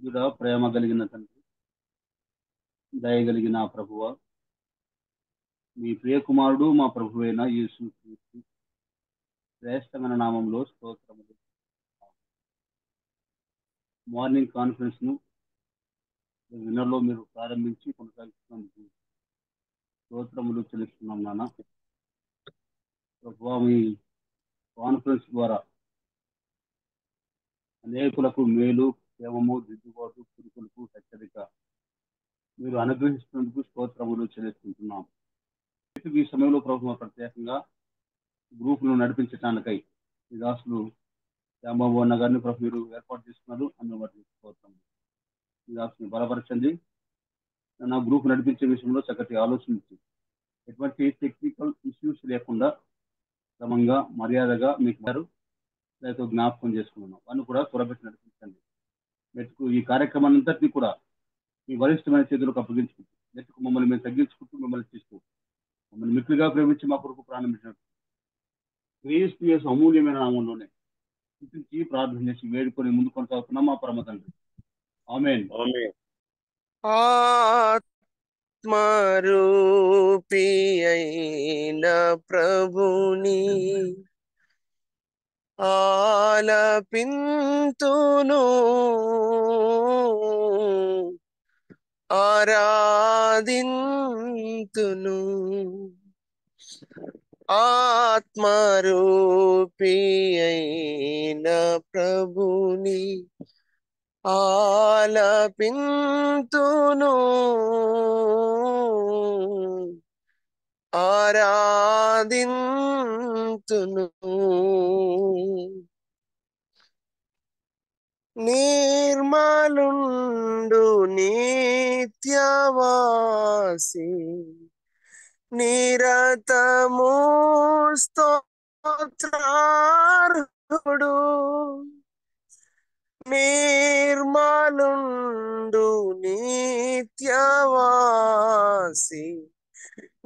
పరిశుద్ధుడా, ప్రేమ కలిగిన తండ్రి, దయగలిగిన ప్రభువ, మీ ప్రియకుమారుడు మా ప్రభువైన యేసు క్రీస్తు శ్రేష్టమైన నామంలో స్తోత్రములు. మార్నింగ్ కాన్ఫరెన్స్ ను విన్నర్లో మీరు ప్రారంభించి కొనసాగిస్తున్నందుకు స్తోత్రములు చెల్లిస్తున్నాం నాన్న. ప్రభువ, మీ కాన్ఫరెన్స్ ద్వారా అనేకులకు మేలు, క్షేమము, దిద్దుబాటు, కురుకులకు హెచ్చరిక మీరు అనుగ్రహిస్తున్నందుకు స్తోత్రములు చెల్లిస్తుంటున్నాం. ఈ సమయంలో ప్రభుత్వ ప్రత్యేకంగా గ్రూపును నడిపించడానికై ఈ దాసులు శ్యాంబాబు అన్న గారిని ప్రభు మీరు ఏర్పాటు చేసుకున్నారు. అన్న వాటిని స్తోత్రం. ఈ దాసుని బలపరచండి. నా గ్రూప్ నడిపించే విషయంలో చక్కటి ఆలోచించి ఎటువంటి టెక్నికల్ ఇష్యూస్ లేకుండా క్రమంగా మర్యాదగా మీకు వారు లేకపోతే జ్ఞాపకం చేసుకున్నాం వారిని కూడా త్వరపెట్టి నడిపించండి. మెట్టుకు ఈ కార్యక్రమాన్ని అంతటినీ కూడా మీ వరిష్టమైన చేతులకు అప్పగించుకుంటూ మెట్టుకు మమ్మల్ని మేము తగ్గించుకుంటూ మిమ్మల్ని తీస్తూ మమ్మల్ని మిక్కులుగా ప్రేమించి మా కొరకు ప్రారంభించినట్టు క్రీస్తు యేసు అమూల్యమైన నామంలోనే స్తుతించి ప్రార్థన చేసి వేడుకొని ముందు కొనసాగుతున్నాం మా పరమ తండ్రి. ఆమేన్. ఆత్మరూపి అయిన ప్రభుని ఆలపింతును, ఆరాధింతును. ఆత్మరూపి అయిన ప్రభుని ఆలపింతును, ఆరాధింతును. నిర్మలుండు నిత్యవాసి నిరతము స్తోత్రార్హుడు. నిర్మలుండు నిత్యవాసి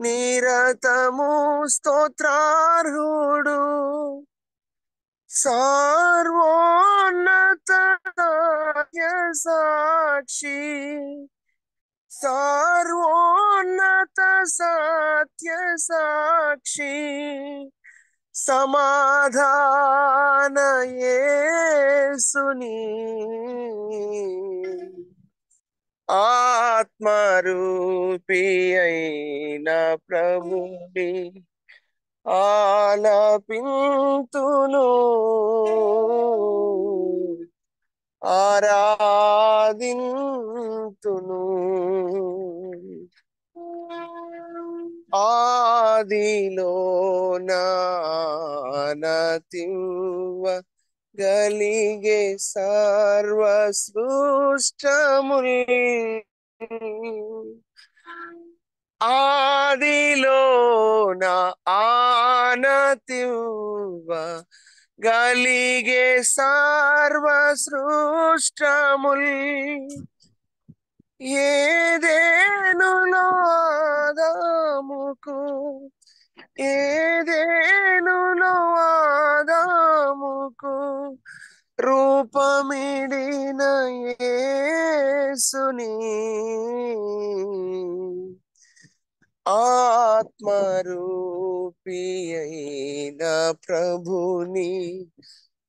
నిరతము స్తోత్రార్హుడు. సర్వోన్నత సాక్షి, సర్వోన్నత సత్య సాక్షి, సమాధాన యేసుని ఆత్మరూపి అయిన ప్రభుని ఆలపింతును, ఆరాధింతును. ఆదిలో నానతివ్వ గలిగే సర్వ సృష్టముల్ ఆదిలోన ఆనతివ్వ గలిగే సర్వ సృష్టముల్ ఏదేనులో ఆదాముకు, ఏదేనులో ఆదాముకు రూపమిడిన యేసుని ఆత్మరూపి అయిన ప్రభుని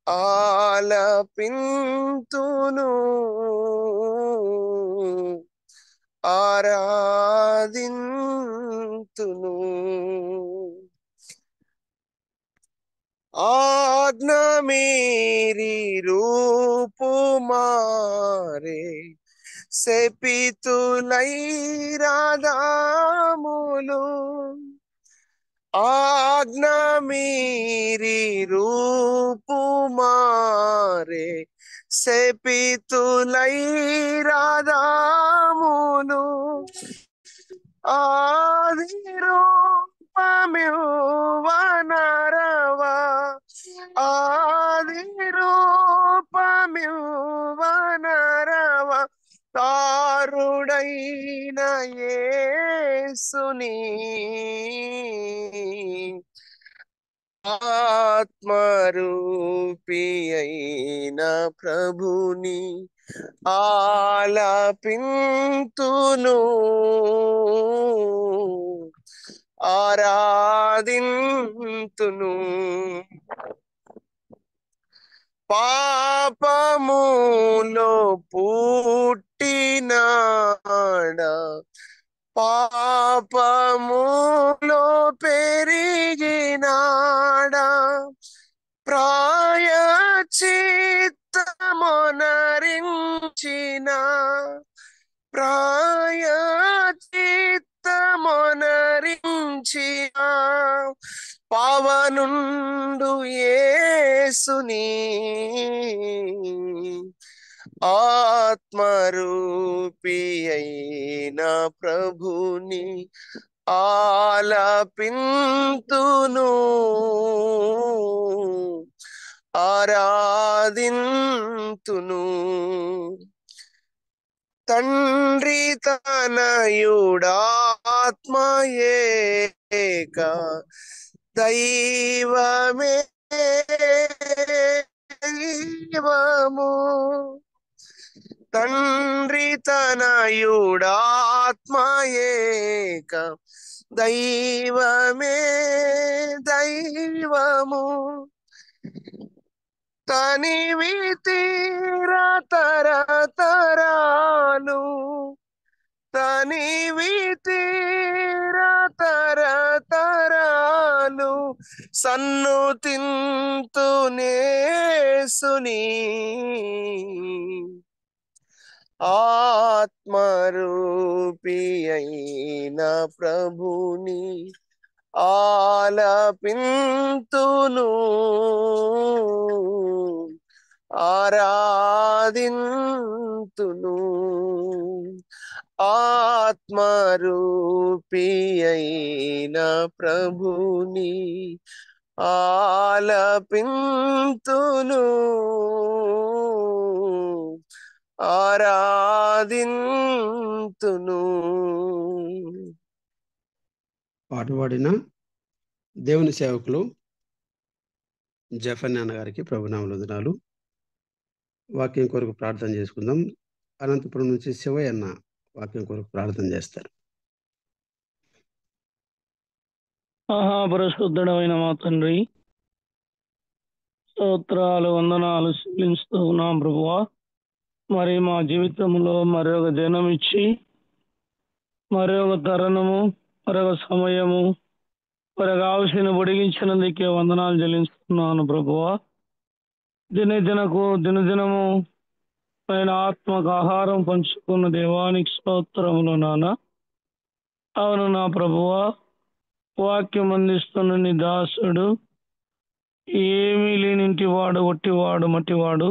ఆలపింతును, ఆరాధింతును. ఆజ్ఞ మీరి రూపు మారే శపితులై రాదాములు, ఆజ్ఞ మీరి రూపు మారే శపితులై రాదాములు. ఆది రూపమివ్వనరవా, ఆది రూపమివ్వనరవా తారుడైన యేసుని ఆత్మరూపి అయిన ప్రభుని ఆలపింతును, ఆరాధింతును. పాపములో పుట్టినాడా, పాపములో పెరిగినాడా, ప్రాయచిత్తమొనరించిన, ప్రాయచిత్తమొనరించిన పావనుండు యేసుని ఆత్మరూపి అయిన ప్రభుని ఆలపింతును, ఆరాధింతును. తండ్రి తనయుడాత్మయేక దైవమే దైవము. తండ్రి తనయుడాత్మయేక దైవమే దైవము. తనివి తీరా తరతరాలు, తనివి తీరా తరతరాలు సన్నుతింతునేసుని ఆత్మరూపి అయిన ప్రభుని ఆలపింతును, ఆరాధింతును. ఆత్మరూపి అయిన ప్రభుని ఆలపింతును, ఆరాధింతును. పాట పాడిన దేవుని సేవకులు జఫన్ అన్న గారికి ప్రభునామములు వందనాలు. వాక్యం కొరకు ప్రార్థన చేసుకుందాం. అనంతపురం నుంచి శివయ్య అన్న వాక్యం కొరకు ప్రార్థన చేస్తారు. పరిశుద్ధుడమైన మా తండ్రి, స్తోత్రాలు వందనాలు చెల్లిస్తూ ఉన్నాం ప్రభువా. మరి మా జీవితంలో మరొక దినం ఇచ్చి, మరొక తరుణము, మరొక సమయము, మరొక ఆవశ్యను పొడిగించినందుకే వందనాలు చెల్లిస్తున్నాను ప్రభువా. దినదినము ఆయన ఆత్మకు ఆహారం పంచుకున్న దేవానికి స్తోత్రములు నాన్న. అవును నా ప్రభువా, వాక్యం అందిస్తున్న నీ దాసుడు ఏమీ లేనింటివాడు, ఒట్టివాడు, మట్టివాడు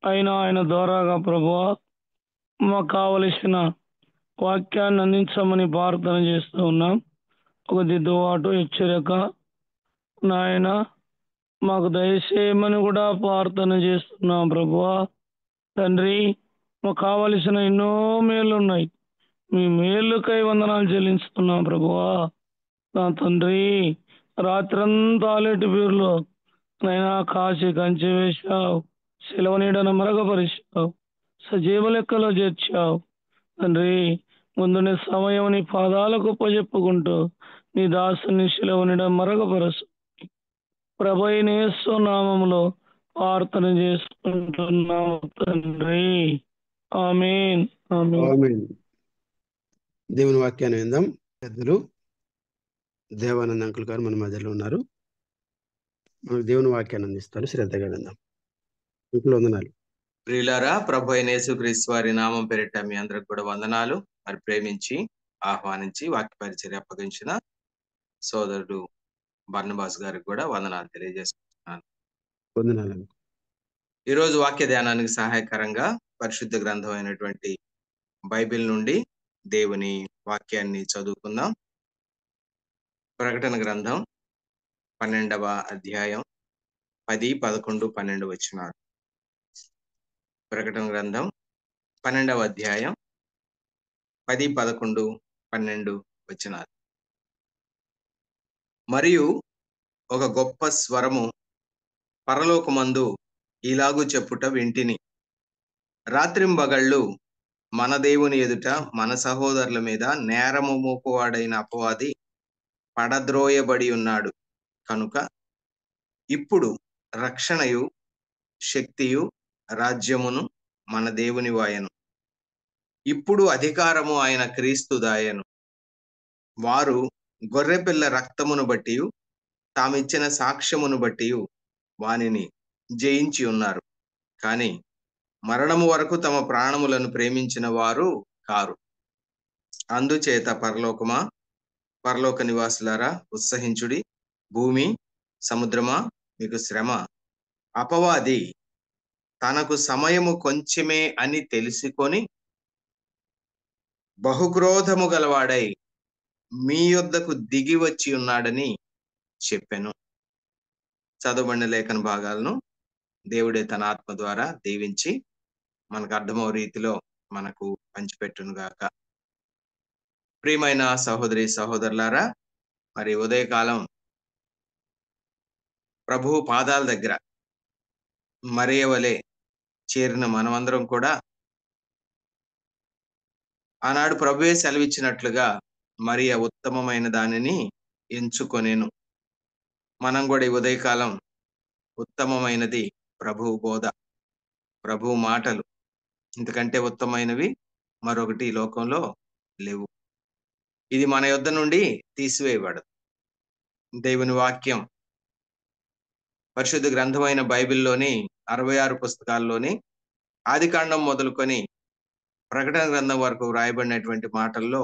అయినా ఆయన ద్వారాగా ప్రభువా మాకు కావలసిన వాక్యాన్ని అందించమని ప్రార్థన చేస్తూ ఉన్నాం. ఒక దిద్దుబాటు హెచ్చరిక నాయన మాకు దయచేయమని కూడా ప్రార్థన చేస్తున్నాం ప్రభువా. తండ్రి, మాకు కావలసిన ఎన్నో మేలు ఉన్నాయి, మీ మేలుకై వందనాలు చెల్లిస్తున్నాం ప్రభువా. నా తండ్రి, రాత్రంతా ఆలేటి బీరులో నైనా కాచి కంచె వేశావు, శిలవ నీడను మరగపరిచావు, సజీవ లెక్కలో చేర్చావు తండ్రి. ముందుని సమయం నీ పాదాలకు చెప్పుకుంటూ నీ దాసుని శిలవ నీడ మరగపరచు ప్రభువైన యేసు నామములో ప్రార్థన చేసుకుంటున్నాము తండ్రి. ఆమేన్. ఆమేన్. దేవుని వాక్యాన్ని విందాం. పెద్దలు దేవానంద అంకుల్ గారు మన మధ్యలో ఉన్నారు. మనకు దేవుని వాక్యాన్ని అందిస్తారు. శ్రద్ధగా విందాం. అంకుల్ వందనాలు. ప్రియులారా, ప్రభు అయిన యేసుక్రీస్తు వారి నామం పేరిట మీ అందరికి కూడా వందనాలు. మరి ప్రేమించి ఆహ్వానించి వాక్య పరిచర్య అప్పగించిన సోదరుడు బర్నబాస్ గారికి కూడా వందనాలు తెలియజేస్తున్నాను. వందనాలు. ఈరోజు వాక్య ధ్యానానికి సహాయకరంగా పరిశుద్ధ గ్రంథం అయినటువంటి బైబిల్ నుండి దేవుని వాక్యాన్ని చదువుకుందాం. ప్రకటన గ్రంథం 12వ అధ్యాయం 10, 11, 12 వచనాలు. ప్రకటన గ్రంథం 12వ అధ్యాయం 10, 11, 12 వచనాలు. మరియు ఒక గొప్ప స్వరము పరలోకమందు ఇలాగు చెప్పుట వింటిని, రాత్రింబగళ్ళు మన దేవుని ఎదుట మన సహోదరుల మీద నేరము మోపువాడైన అపవాది పడద్రోయబడి ఉన్నాడు కనుక ఇప్పుడు రక్షణయు శక్తియు రాజ్యమును మన దేవుని వాయను. ఇప్పుడు అధికారము ఆయన క్రీస్తు దాయను. వారు గొర్రెపిల్ల రక్తమును బట్టి తామిచ్చిన సాక్ష్యమును బట్టి వానిని జయించి ఉన్నారు. కానీ మరణము వరకు తమ ప్రాణములను ప్రేమించిన వారు కారు. అందుచేత పరలోకమా, పరలోక నివాసులారా ఉత్సహించుడి. భూమి సముద్రమా మీకు శ్రమ. అపవాది తనకు సమయము కొంచెమే అని తెలుసుకొని బహుక్రోధము గలవాడై మీ యొద్దకు దిగి వచ్చి ఉన్నాడని చెప్పెను. చదవబడిన లేఖన భాగాలను దేవుడే తన ఆత్మ ద్వారా దీవించి మనకు అర్థమో రీతిలో మనకు పంచిపెట్టును గాక. ప్రియమైన సహోదరి సహోదరులారా, మరి ఉదయకాలం ప్రభువు పాదాల దగ్గర మరియ వలె చేరిన మనమందరం కూడా ఆనాడు ప్రభువే సెలవిచ్చినట్లుగా మరియ ఉత్తమమైన దానిని ఎంచుకొనేను. మనం కూడా ఈ ఉదయకాలం ఉత్తమమైనది ప్రభువు బోధ, ప్రభువు మాటలు, ఇంతకంటే ఉత్తమైనవి మరొకటి ఈ లోకంలో లేవు. ఇది మన యొద్ద నుండి తీసివేయబడదు. దేవుని వాక్యం పరిశుద్ధ గ్రంథమైన బైబిల్లోని 66 పుస్తకాల్లోని ఆదికాండం మొదలుకొని ప్రకటన గ్రంథం వరకు వ్రాయబడినటువంటి మాటల్లో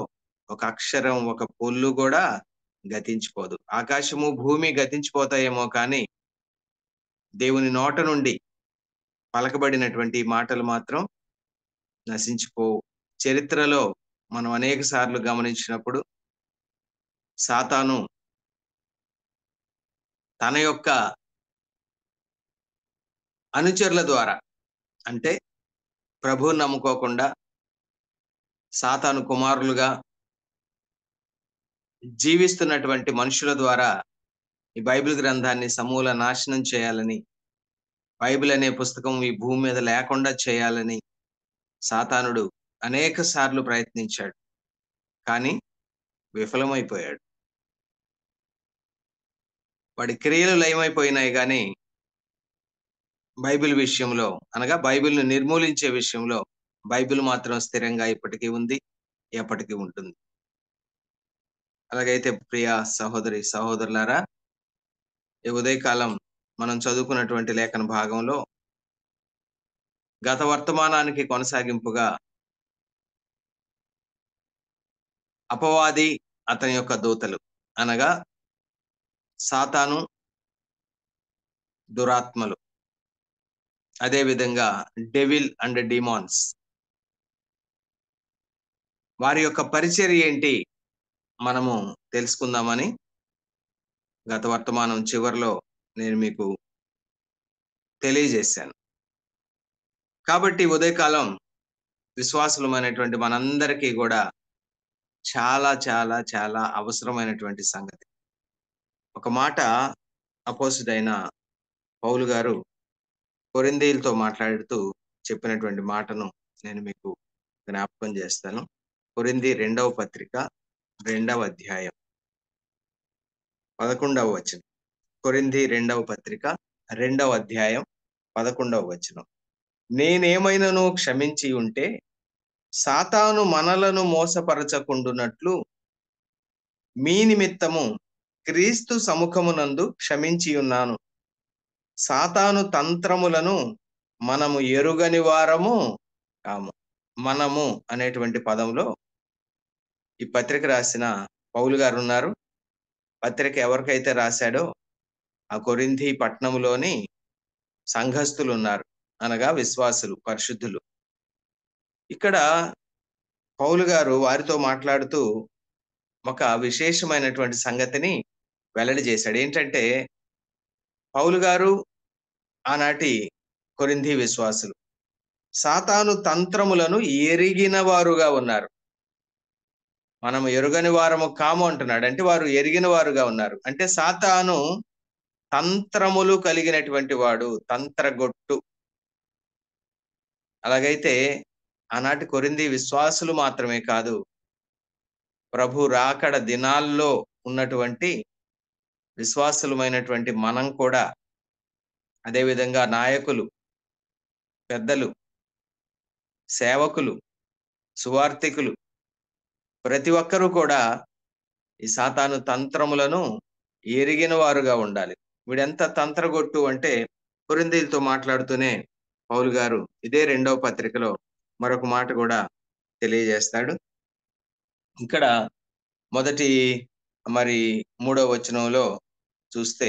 ఒక అక్షరం, ఒక పొల్లు కూడా గతించిపోదు. ఆకాశము భూమి గతించిపోతాయేమో కానీ దేవుని నోట నుండి పలకబడినటువంటి మాటలు మాత్రం నశించిపోవు. చరిత్రలో మనం అనేక సార్లు గమనించినప్పుడు సాతాను తన యొక్క అనుచరుల ద్వారా, అంటే ప్రభువుని నమ్ముకోకుండా సాతాను కుమారులుగా జీవిస్తున్నటువంటి మనుషుల ద్వారా ఈ బైబిల్ గ్రంథాన్ని సమూల నాశనం చేయాలని, బైబిల్ అనే పుస్తకం ఈ భూమి మీద లేకుండా చేయాలని సాతానుడు అనేక సార్లు ప్రయత్నించాడు. కానీ విఫలమైపోయాడు. వాడి క్రియలు లయమైపోయినాయి కానీ బైబిల్ విషయంలో, అనగా బైబిల్ను నిర్మూలించే విషయంలో బైబిల్ మాత్రం స్థిరంగా ఇప్పటికీ ఉంది, ఎప్పటికీ ఉంటుంది. అలాగైతే ప్రియ సహోదరి సహోదరులారా, ఈ ఉదయకాలం మనం చదువుకున్నటువంటి లేఖన భాగంలో గత వర్తమానానికి కొనసాగింపుగా అపవాది, అతని యొక్క దూతలు, అనగా సాతాను, దురాత్మలు, అదేవిధంగా డెవిల్ అండ్ డిమాన్స్, వారి యొక్క పరిచర్య ఏంటి మనము తెలుసుకుందామని గత వర్తమానం చివరిలో నేను మీకు తెలియజేశాను. కాబట్టి ఉదయకాలం విశ్వాసులమైనటువంటి మనందరికీ కూడా చాలా చాలా చాలా అవసరమైనటువంటి సంగతి. ఒక మాట అపోస్తుడైన పౌలు గారు కొరింథీయులతో మాట్లాడుతూ చెప్పినటువంటి మాటను నేను మీకు జ్ఞాపకం చేస్తాను. కొరింథీ 2వ పత్రిక 2వ అధ్యాయం 11వ వచనం. కొరింథీ 2వ పత్రిక 2వ అధ్యాయం 11వ వచనం. నేనేమైనాను క్షమించి ఉంటే సాతాను మనలను మోసపరచకుండునట్లు మీ నిమిత్తము క్రీస్తు సముఖమునందు క్షమించి ఉన్నాను. సాతాను తంత్రములను మనము ఎరుగని వారము కాము. మనము అనేటువంటి పదంలో ఈ పత్రిక రాసిన పౌలు గారు ఉన్నారు. పత్రిక ఎవరికైతే రాశాడో ఆ కొరింథీ పట్టణంలోని సంఘస్థులు ఉన్నారు, అనగా విశ్వాసులు, పరిశుద్ధులు. ఇక్కడ పౌలు గారు వారితో మాట్లాడుతూ ఒక విశేషమైనటువంటి సంగతిని వెల్లడి చేశాడు. ఏంటంటే, పౌలు గారు ఆనాటి కొరింథీ విశ్వాసులు సాతాను తంత్రములను ఎరిగిన వారుగా ఉన్నారు. మనము ఎరుగని వారము కాము అంటున్నాడు, అంటే వారు ఎరిగిన వారుగా ఉన్నారు. అంటే సాతాను తంత్రములు కలిగినటువంటి వాడు, తంత్రగొట్టు. అలాగైతే ఆనాటి కొరింథీ విశ్వాసులు మాత్రమే కాదు, ప్రభు రాకడ దినాల్లో ఉన్నటువంటి విశ్వాసులమైనటువంటి మనం కూడా, అదేవిధంగా నాయకులు, పెద్దలు, సేవకులు, సువార్థికులు, ప్రతి ఒక్కరూ కూడా ఈ సాతాను తంత్రములను ఎరిగిన వారుగా ఉండాలి. వీడెంత తంత్రగొట్టు అంటే, కొరింథీయులతో మాట్లాడుతూనే పౌలు గారు ఇదే 2వ పత్రికలో మరొక మాట కూడా తెలియజేస్తాడు. ఇక్కడ మొదటి 3వ వచనంలో చూస్తే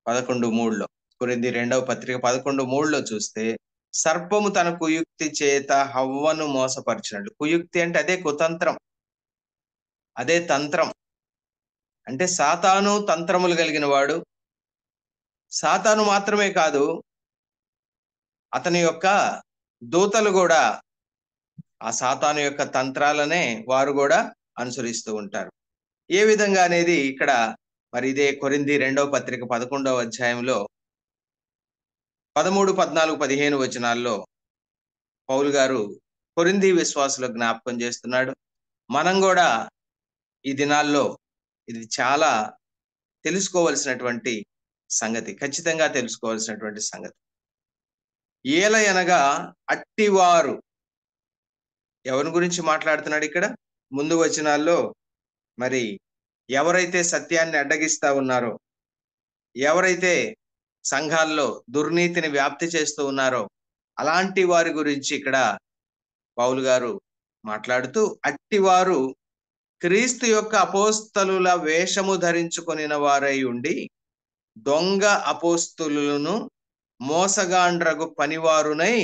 11:3లో, కొరింథీ 2వ పత్రిక 11:3లో చూస్తే, సర్పము తన కుయుక్తి చేత హవ్వను మోసపరిచినట్లు. కుయుక్తి అంటే అదే కుతంత్రం, అదే తంత్రం. అంటే సాతాను తంత్రములు కలిగిన వాడు. సాతాను మాత్రమే కాదు, అతని యొక్క దూతలు కూడా ఆ సాతాను యొక్క తంత్రాలనే వారు కూడా అనుసరిస్తూ ఉంటారు. ఏ విధంగా అనేది ఇక్కడ ఇదే కొరింథీ 2వ పత్రిక 11వ అధ్యాయంలో 13, 14, 15 వచనాల్లో పౌలు గారు కొరింథీ విశ్వాసులకు జ్ఞాపకం చేస్తున్నాడు. మనం కూడా ఈ దినాల్లో ఇది చాలా తెలుసుకోవలసినటువంటి సంగతి, ఖచ్చితంగా తెలుసుకోవాల్సినటువంటి సంగతి. ఏలయనగా అట్టివారు, ఎవరి గురించి మాట్లాడుతున్నాడు ఇక్కడ? ముందు వచనాల్లో ఎవరైతే సత్యాన్ని అడ్డగిస్తా ఉన్నారో, ఎవరైతే సంఘాల్లో దుర్నీతిని వ్యాప్తి చేస్తూ ఉన్నారో, అలాంటి వారి గురించి ఇక్కడ పౌలు గారు మాట్లాడుతూ, అట్టివారు క్రీస్తు యొక్క అపోస్తలుల వేషము ధరించుకొనిన వారై ఉండి దొంగ అపోస్తలులను మోసగాండ్రగు పనివారునై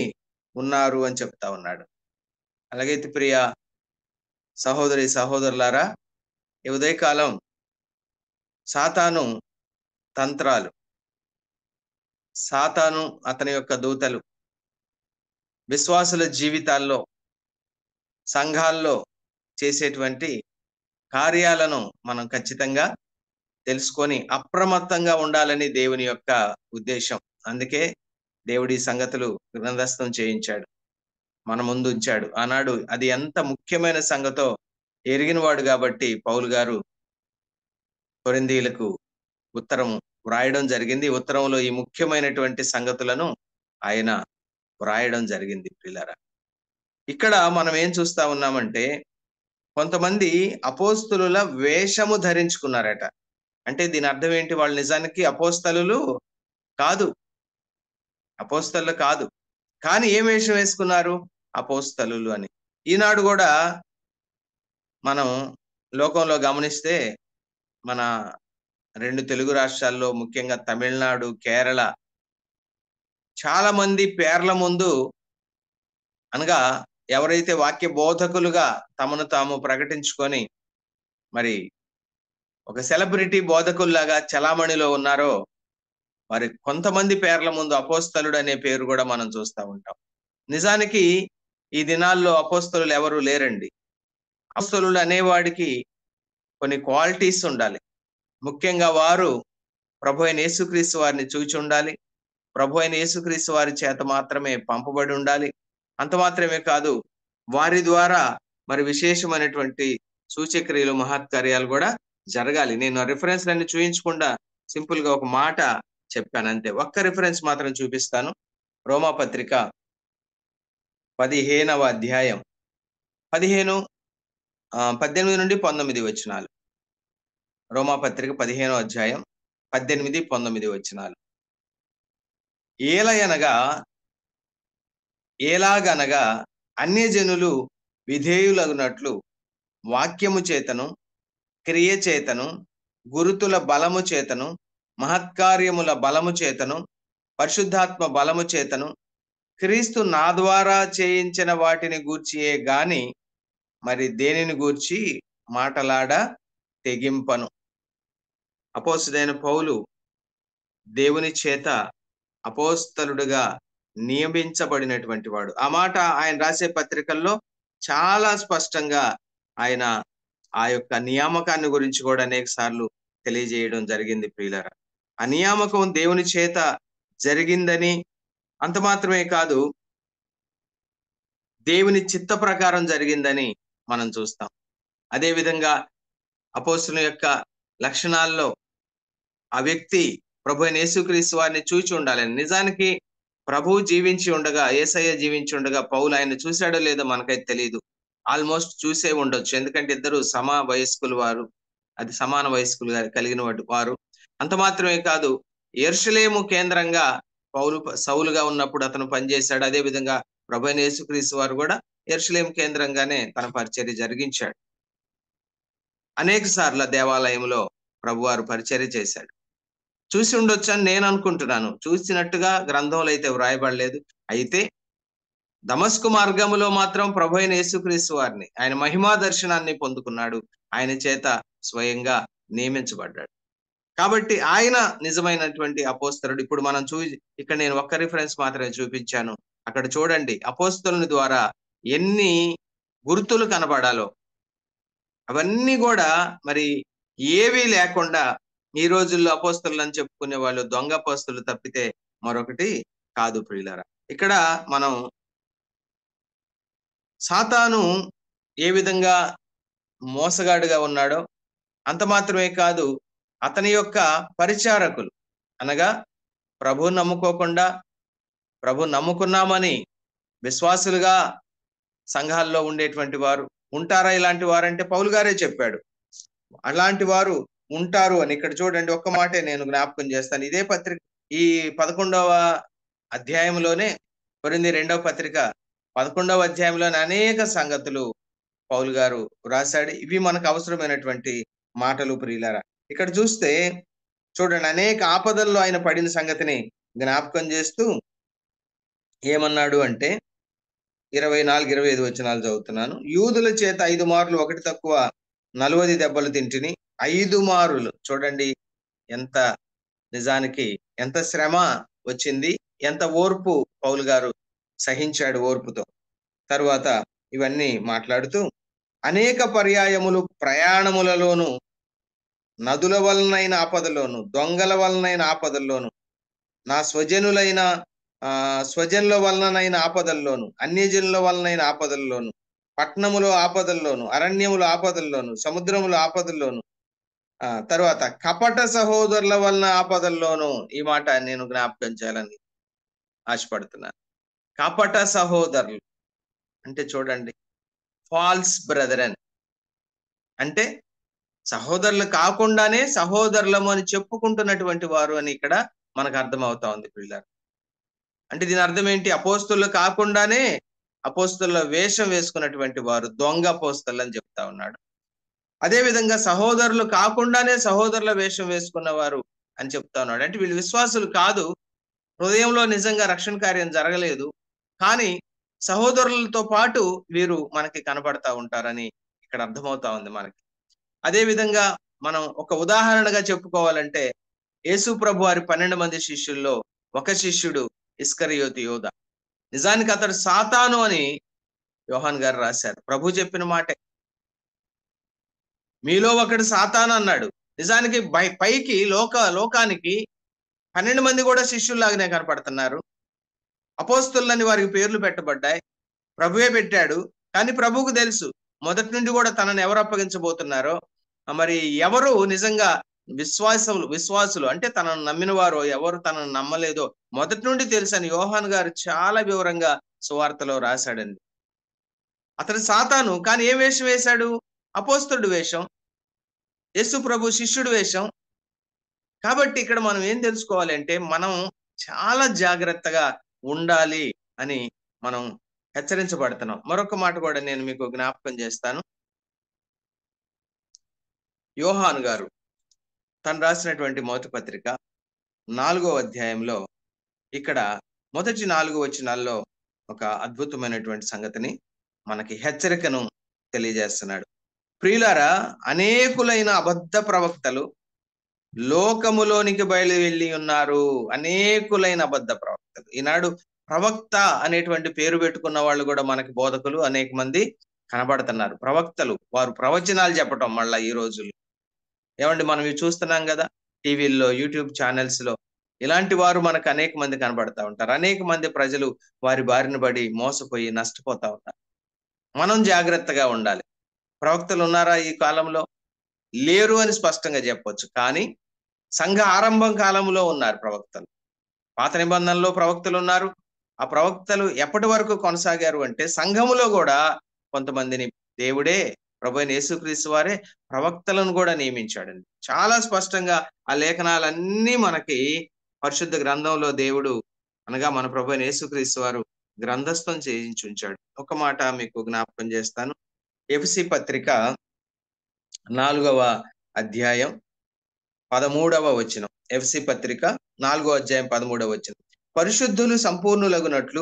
ఉన్నారు అని చెప్తా ఉన్నాడు. అలాగైతే ప్రియ సహోదరి సహోదరులారా, ఈ ఉదయకాలం సాతాను తంత్రాలు, సాతాను అతని యొక్క దూతలు విశ్వాసుల జీవితాల్లో, సంఘాల్లో చేసేటువంటి కార్యాలను మనం ఖచ్చితంగా తెలుసుకొని అప్రమత్తంగా ఉండాలని దేవుని యొక్క ఉద్దేశం. అందుకే దేవుడి సంగతులు గ్రంథస్థం చేయించాడు, మన ముందు ఉంచాడు. ఆనాడు అది ఎంత ముఖ్యమైన సంగతో ఎరిగినవాడు కాబట్టి పౌలు గారు కొరింథీయులకు ఉత్తరం వ్రాయడం జరిగింది. ఉత్తరంలో ఈ ముఖ్యమైనటువంటి సంగతులను ఆయన వ్రాయడం జరిగింది. ప్రియులారా, ఇక్కడ మనం ఏం చూస్తా ఉన్నామంటే, కొంతమంది అపోస్తలుల వేషము ధరించుకున్నారట. అంటే దీని అర్థం ఏంటి? వాళ్ళు నిజానికి అపోస్తలులు కాదు, అపోస్తలు కాదు, కానీ ఏం వేషం వేసుకున్నారు? అపోస్తలులు అని. ఈనాడు కూడా మనం లోకంలో గమనిస్తే, మన 2 తెలుగు రాష్ట్రాల్లో, ముఖ్యంగా తమిళనాడు, కేరళ, చాలా మంది పేర్ల ముందు అనగా ఎవరైతే వాక్య బోధకులుగా తమను తాము ప్రకటించుకొని ఒక సెలబ్రిటీ బోధకుల్లాగా చలామణిలో ఉన్నారో, కొంతమంది పేర్ల ముందు అపోస్తలుడు అనే పేరు కూడా మనం చూస్తూ ఉంటాం. నిజానికి ఈ దినాల్లో అపోస్తలులు ఎవరు లేరండి. అపోస్తలుడు అనేవాడికి కొన్ని క్వాలిటీస్ ఉండాలి. ముఖ్యంగా వారు ప్రభు అయిన యేసుక్రీస్తు వారిని చూచి ఉండాలి, ప్రభు అయిన యేసుక్రీస్తు వారి చేత మాత్రమే పంపబడి ఉండాలి. అంత మాత్రమే కాదు, వారి ద్వారా విశేషమైనటువంటి సూచక్రియలు, మహత్కార్యాలు కూడా జరగాలి. నేను రిఫరెన్స్ అన్ని చూపించకుండా సింపుల్ గా ఒక మాట చెప్పాను అంతే. ఒక్క రిఫరెన్స్ మాత్రం చూపిస్తాను. రోమాపత్రిక 15వ అధ్యాయం 18 నుండి 19 వచనాలు. రోమాపత్రిక 15వ అధ్యాయం 18, 19 వచనాలు. ఎలాగనగా అన్యజనులు విధేయులగునట్లు వాక్యము చేతను, క్రియ చేతను, గురుతుల బలము చేతను, మహత్కార్యముల బలము చేతను, పరిశుద్ధాత్మ బలము చేతను, క్రీస్తు నా ద్వారా చేయించిన వాటిని గూర్చియే గాని దేనిని గూర్చి మాటలాడ తెగింపను. అపోస్తలుడైన పౌలు దేవుని చేత అపోస్తలుడుగా నియమించబడినటువంటి వాడు. ఆ మాట ఆయన రాసే పత్రికల్లో చాలా స్పష్టంగా ఆయన ఆ యొక్క నియామకాన్ని గురించి కూడా అనేక సార్లు తెలియజేయడం జరిగింది. ప్రియులారా, ఆ నియామకం దేవుని చేత జరిగిందని, అంత మాత్రమే కాదు దేవుని చిత్త ప్రకారం జరిగిందని మనం చూస్తాం. అదేవిధంగా అపోస్తుల యొక్క లక్షణాల్లో ఆ వ్యక్తి ప్రభు అయిన యేసుక్రీస్తు వారిని చూచి ఉండాలని. నిజానికి ప్రభువు జీవించి ఉండగా, యేసయ్య జీవించి ఉండగా పౌలు ఆయన చూశాడో లేదో మనకైతే తెలియదు. ఆల్మోస్ట్ చూసే ఉండొచ్చు, ఎందుకంటే ఇద్దరు సమాన వయస్కులు కలిగిన వారు. అంత మాత్రమే కాదు, యెరూషలేము కేంద్రంగా సౌలుగా ఉన్నప్పుడు అతను పనిచేశాడు. అదే విధంగా ప్రభు అయిన యేసుక్రీస్తు వారు కూడా యెరూషలేము కేంద్రంగానే తన పరిచర్య జరిగించాడు. అనేక సార్ల దేవాలయంలో ప్రభువారు పరిచర్య చేశాడు. చూసి ఉండొచ్చు అని నేను అనుకుంటున్నాను. చూసినట్టుగా గ్రంథంలో అయితే వ్రాయబడలేదు. అయితే దమస్కు మార్గములో మాత్రం ప్రభు అయిన యేసుక్రీస్తు వారిని, ఆయన మహిమా దర్శనాన్ని పొందుకున్నాడు. ఆయన చేత స్వయంగా నియమించబడ్డాడు. కాబట్టి ఆయన నిజమైనటువంటి అపోస్తలుడు. ఇప్పుడు మనం ఇక్కడ నేను ఒక్క రిఫరెన్స్ మాత్రమే చూపించాను. అక్కడ చూడండి, అపోస్తలుని ద్వారా ఎన్ని గుర్తులు కనబడాలో అవన్నీ కూడా మరి ఏవీ లేకుండా ఈ రోజుల్లో అపోస్తలు అని చెప్పుకునే వాళ్ళు దొంగ అపోస్తలు తప్పితే మరొకటి కాదు ప్రియులారా. ఇక్కడ మనం సాతాను ఏ విధంగా మోసగాడుగా ఉన్నాడో, అంత మాత్రమే కాదు అతని యొక్క పరిచారకులు, అనగా ప్రభు నమ్ముకోకుండా ప్రభు నమ్ముకున్నామని విశ్వాసులుగా సంఘాల్లో ఉండేటువంటి వారు ఉంటారా? ఇలాంటి వారంటే పౌలు గారే చెప్పాడు, అలాంటి వారు ఉంటారు అని. ఇక్కడ చూడండి, ఒక్క మాటే నేను జ్ఞాపకం చేస్తాను. ఇదే పత్రిక ఈ 11వ అధ్యాయంలోనే, కొరింథీ 2వ పత్రిక 11వ అధ్యాయంలోనే అనేక సంగతులు పౌలు గారు రాశాడు. ఇవి మనకు అవసరమైనటువంటి మాటలు ప్రియులారా. ఇక్కడ చూస్తే చూడండి, అనేక ఆపదల్లో ఆయన పడిన సంగతిని జ్ఞాపకం చేస్తూ ఏమన్నాడు అంటే 24-25 వచనాలు చదువుతున్నాను. యూదుల చేత 5 మార్లు ఒకటి తక్కువ 40 దెబ్బలు తింటిని. 5 మారులు చూడండి, ఎంత నిజానికి ఎంత శ్రమ వచ్చింది, ఎంత ఓర్పు పౌలు గారు సహించాడు ఓర్పుతో. తరువాత ఇవన్నీ మాట్లాడుతూ అనేక పర్యాయములు ప్రయాణములలోను, నదుల వలనైన ఆపదలోను, దొంగల వలనైన ఆపదల్లోను, నా స్వజనుల వలనైన ఆపదల్లోను, అన్యజనుల వలనైన ఆపదల్లోను, పట్టణములో ఆపదల్లోను, అరణ్యముల ఆపదల్లోను, సముద్రముల ఆపదల్లోను, తర్వాత కపట సహోదరుల వలన ఆపదల్లోను. ఈ మాట నేను జ్ఞాపకం చేయాలని ఆశపడుతున్నాను. కపట సహోదరులు అంటే చూడండి, ఫాల్స్ బ్రదరన్ అంటే సహోదరులు కాకుండానే సహోదరులము అని చెప్పుకుంటున్నటువంటి వారు అని ఇక్కడ మనకు అర్థమవుతా ఉంది పిల్లలు. అంటే దీని అర్థం ఏంటి? అపోస్తులు కాకుండానే అపోస్తుల వేషం వేసుకున్నటువంటి వారు దొంగ అపోస్తులు అని చెప్తా ఉన్నాడు. అదే విధంగా సహోదరులు కాకుండానే సహోదరుల వేషం వేసుకున్నవారు అని చెప్తా ఉన్నాడు. అంటే వీళ్ళు విశ్వాసులు కాదు, హృదయంలో నిజంగా రక్షణ కార్యం జరగలేదు, కానీ సహోదరులతో పాటు వీరు మనకి కనబడతా ఉంటారని ఇక్కడ అర్థమవుతా ఉంది మనకి. అదే విధంగా మనం ఒక ఉదాహరణగా చెప్పుకోవాలంటే, యేసు ప్రభు వారి 12 మంది శిష్యుల్లో ఒక శిష్యుడు ఇస్కరియోతు యోధ. నిజానికి అతడు సాతాను అని యోహాన్ గారు రాశారు. ప్రభు చెప్పిన మాటే, మీలో ఒకడు సాతాను అన్నాడు. నిజానికి పైకి లోకానికి 12 మంది కూడా శిష్యుల్లాగానే కనపడుతున్నారు. అపోస్తులని వారికి పేర్లు పెట్టబడ్డాయి, ప్రభువే పెట్టాడు. కానీ ప్రభువుకు తెలుసు మొదటి నుండి కూడా తనను ఎవరు అప్పగించబోతున్నారో, మరి ఎవరు నిజంగా విశ్వాసులు అంటే తనను నమ్మిన వారో, ఎవరు తనను నమ్మలేదో మొదటి నుండి తెలుసని యోహాన్ గారు చాలా వివరంగా సువార్తలో రాశాడండి. అతడు సాతాను, కానీ ఏ వేషం వేశాడు? అపోస్తుడు వేషం, యేసు ప్రభు శిష్యుడు వేషం. కాబట్టి ఇక్కడ మనం ఏం తెలుసుకోవాలి అంటే, మనం చాలా జాగ్రత్తగా ఉండాలి అని మనం హెచ్చరించబడుతున్నాం. మరొక మాట కూడా నేను మీకు జ్ఞాపకం చేస్తాను. యోహాను గారు తను రాసినటువంటి మొదటి పత్రిక 4వ అధ్యాయంలో ఇక్కడ మొదటి 4 వచనాల్లో ఒక అద్భుతమైనటువంటి సంగతిని మనకి హెచ్చరికను తెలియజేస్తున్నాడు. ప్రియులారా, అనేకులైన అబద్ధ ప్రవక్తలు లోకములోనికి బయలు వెళ్ళి ఉన్నారు. అనేకులైన అబద్ధ ప్రవక్తలు. ఈనాడు ప్రవక్త అనేటువంటి పేరు పెట్టుకున్న వాళ్ళు కూడా మనకి బోధకులు అనేక మంది కనబడుతున్నారు. ప్రవక్తలు, వారు ప్రవచనాలు చెప్పటం. మళ్ళా ఈ రోజుల్లో ఏమండి మనం ఇవి చూస్తున్నాం కదా, టీవీల్లో, యూట్యూబ్ ఛానల్స్ లో ఇలాంటి వారు మనకు అనేక మంది కనబడతా ఉంటారు. అనేక మంది ప్రజలు వారి బారిన పడి మోసపోయి నష్టపోతా ఉంటారు. మనం జాగ్రత్తగా ఉండాలి. ప్రవక్తలు ఉన్నారా ఈ కాలంలో? లేరు అని స్పష్టంగా చెప్పొచ్చు. కానీ సంఘ ఆరంభం కాలంలో ఉన్నారు ప్రవక్తలు. పాత నిబంధనలో ప్రవక్తలు ఉన్నారు. ఆ ప్రవక్తలు ఎప్పటి వరకు కొనసాగారు అంటే సంఘములో కూడా కొంతమందిని దేవుడే, ప్రభు అయిన యేసుక్రీస్తు వారే ప్రవక్తలను కూడా నియమించాడండి. చాలా స్పష్టంగా ఆ లేఖనాలన్నీ మనకి పరిశుద్ధ గ్రంథంలో దేవుడు అనగా మన ప్రభు అయిన యేసుక్రీస్తు వారు గ్రంథస్థం చేయించి ఉంచాడు. ఒక మాట మీకు జ్ఞాపకం చేస్తాను. ఎఫెసీ పత్రిక 4వ అధ్యాయం 13వ వచనం. ఎఫెసీ పత్రిక 4వ అధ్యాయం 13వ వచనం. పరిశుద్ధులు సంపూర్ణులగునట్లు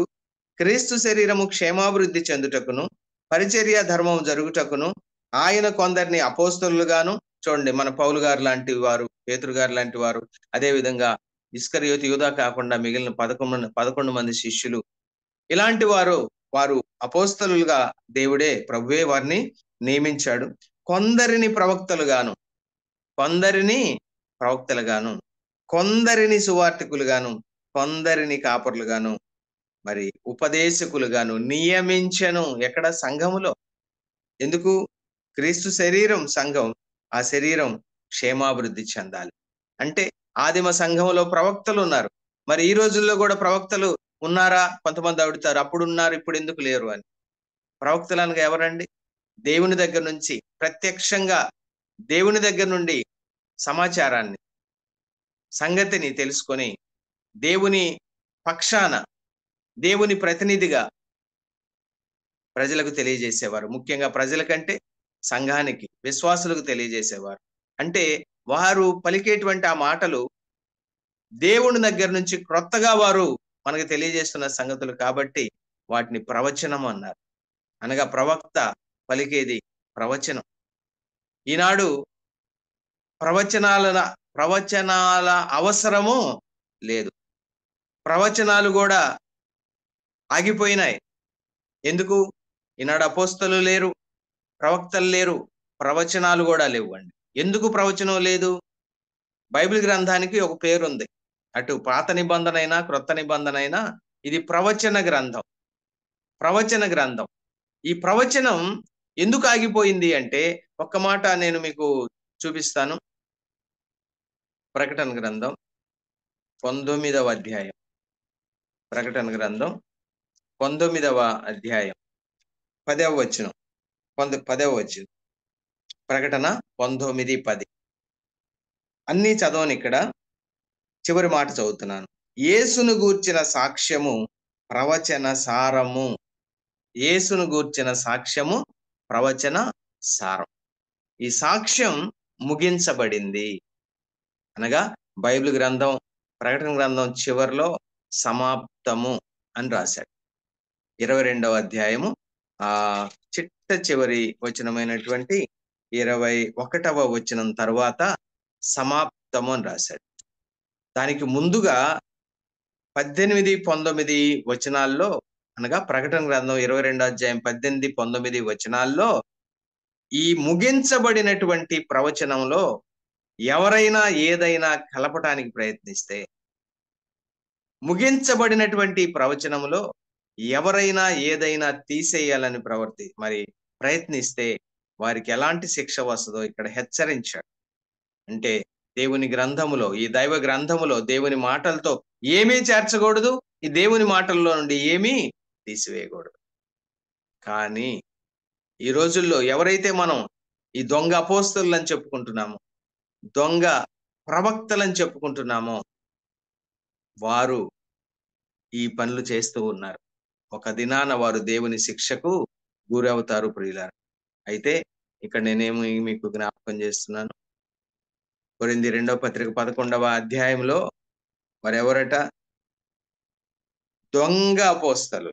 క్రీస్తు శరీరము క్షేమాభివృద్ధి చెందుటకును పరిచర్య ధర్మం జరుగుటకును ఆయన కొందరిని అపోస్తలుగాను, చూడండి మన పౌలు గారు లాంటి వారు, పేతురు గారు లాంటి వారు, అదే విధంగా ఇస్కరియోతు యూదా కాకుండా మిగిలిన 11 మంది శిష్యులు, ఇలాంటి వారు అపోస్తలులుగా దేవుడే, ప్రభువే వారిని నియమించాడు. కొందరిని ప్రవక్తలుగాను, కొందరిని సువార్తికులుగాను, కొందరిని కాపరులుగాను, మరి ఉపదేశకులుగాను నియమించెను. ఎక్కడ? సంఘములో. ఎందుకు? క్రీస్తు శరీరం సంఘం. ఆ శరీరం క్షేమాభివృద్ధి చెందాలి అంటే ఆదిమ సంఘంలో ప్రవక్తలు ఉన్నారు. మరి ఈ రోజుల్లో కూడా ప్రవక్తలు ఉన్నారా? కొంతమంది అడుగుతారు, అప్పుడు ఉన్నారు ఇప్పుడు ఎందుకు లేరు అని. ప్రవక్తలు అనగా ఎవరండి? దేవుని దగ్గర నుంచి ప్రత్యక్షంగా దేవుని దగ్గర నుండి సమాచారాన్ని, సంగతిని తెలుసుకొని దేవుని పక్షాన, దేవుని ప్రతినిధిగా ప్రజలకు తెలియజేసేవారు. ముఖ్యంగా ప్రజలకంటే సంఘానికి, విశ్వాసులకు తెలియజేసేవారు. అంటే వారు పలికేటువంటి ఆ మాటలు దేవుని దగ్గర నుంచి క్రొత్తగా వారు మనకు తెలియజేస్తున్న సంగతులు కాబట్టి వాటిని ప్రవచనం అన్నారు. అనగా ప్రవక్త పలికేది ప్రవచనం. ఈనాడు ప్రవచనాల అవసరము లేదు. ప్రవచనాలు కూడా ఆగిపోయినాయి. ఎందుకు? ఈనాడు అపోస్తలు లేరు, ప్రవక్తలు లేరు, ప్రవచనాలు కూడా లేవండి. ఎందుకు ప్రవచనం లేదు? బైబిల్ గ్రంథానికి ఒక పేరుంది. అటు పాత నిబంధన అయినా క్రొత్త నిబంధన అయినా ఇది ప్రవచన గ్రంథం. ఈ ప్రవచనం ఎందుకు ఆగిపోయింది అంటే ఒక్క మాట నేను మీకు చూపిస్తాను. ప్రకటన గ్రంథం 19వ అధ్యాయం. ప్రకటన గ్రంథం 19వ అధ్యాయం 10వ వచనం. ప్రకటన 19:10. అన్ని చదవని, ఇక్కడ చివరి మాట చదువుతున్నాను. యేసును గూర్చిన సాక్ష్యము ప్రవచన సారము. యేసును గూర్చిన సాక్ష్యము ప్రవచన సారం. ఈ సాక్ష్యం ముగించబడింది. అనగా బైబిల్ గ్రంథం, ప్రకటన గ్రంథం చివరిలో సమాప్తము అని రాశాడు. 22వ అధ్యాయము చిట్ట చివరి వచనమైనటువంటి 21వ వచనం తర్వాత సమాప్తము అని రాశాడు. దానికి ముందుగా 18, 19 వచనాల్లో, అనగా ప్రకటన గ్రంథం 22వ అధ్యాయం 18, 19 వచనాల్లో ఈ ముగించబడినటువంటి ప్రవచనంలో ఎవరైనా ఏదైనా కలపటానికి ప్రయత్నిస్తే, ముగించబడినటువంటి ప్రవచనంలో ఎవరైనా ఏదైనా తీసేయాలని ప్రయత్నిస్తే వారికి ఎలాంటి శిక్ష వస్తుందో ఇక్కడ హెచ్చరించాడు. అంటే దేవుని గ్రంథములో, ఈ దైవ గ్రంథములో దేవుని మాటలతో ఏమీ చేర్చకూడదు, ఈ దేవుని మాటల్లో నుండి ఏమీ తీసివేయకూడదు. కానీ ఈ రోజుల్లో ఎవరైతే మనం ఈ దొంగ అపోస్తలులని చెప్పుకుంటున్నామో, దొంగ ప్రవక్తలని చెప్పుకుంటున్నామో, వారు ఈ పనులు చేస్తూ ఉన్నారు. ఒక దినాన వారు దేవుని శిక్షకు గురవుతారు ప్రియులారా. అయితే ఇక్కడ నేనేమి మీకు జ్ఞాపకం చేస్తున్నాను. కొరింథీ 2వ పత్రిక 11వ అధ్యాయంలో మరెవరట? దొంగ అపోస్తలు.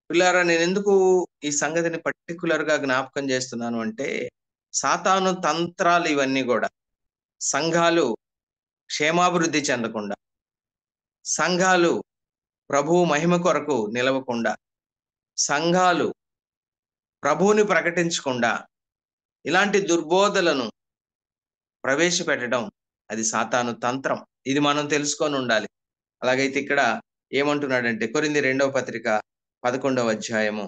పిల్లారా, నేను ఎందుకు ఈ సంగతిని పర్టికులర్ గా జ్ఞాపకం చేస్తున్నాను అంటే, సాతాను తంత్రాలు ఇవన్నీ కూడా సంఘాలు క్షేమాభివృద్ధి చెందకుండా, సంఘాలు ప్రభువు మహిమ కొరకు నిలవకుండా, సంఘాలు ప్రభువుని ప్రకటించకుండా, ఇలాంటి దుర్బోధలను ప్రవేశపెట్టడం అది సాతాను తంత్రం. ఇది మనం తెలుసుకొని ఉండాలి. అలాగైతే ఇక్కడ ఏమంటున్నాడంటే కొరింథీ 2వ పత్రిక 11వ అధ్యాయము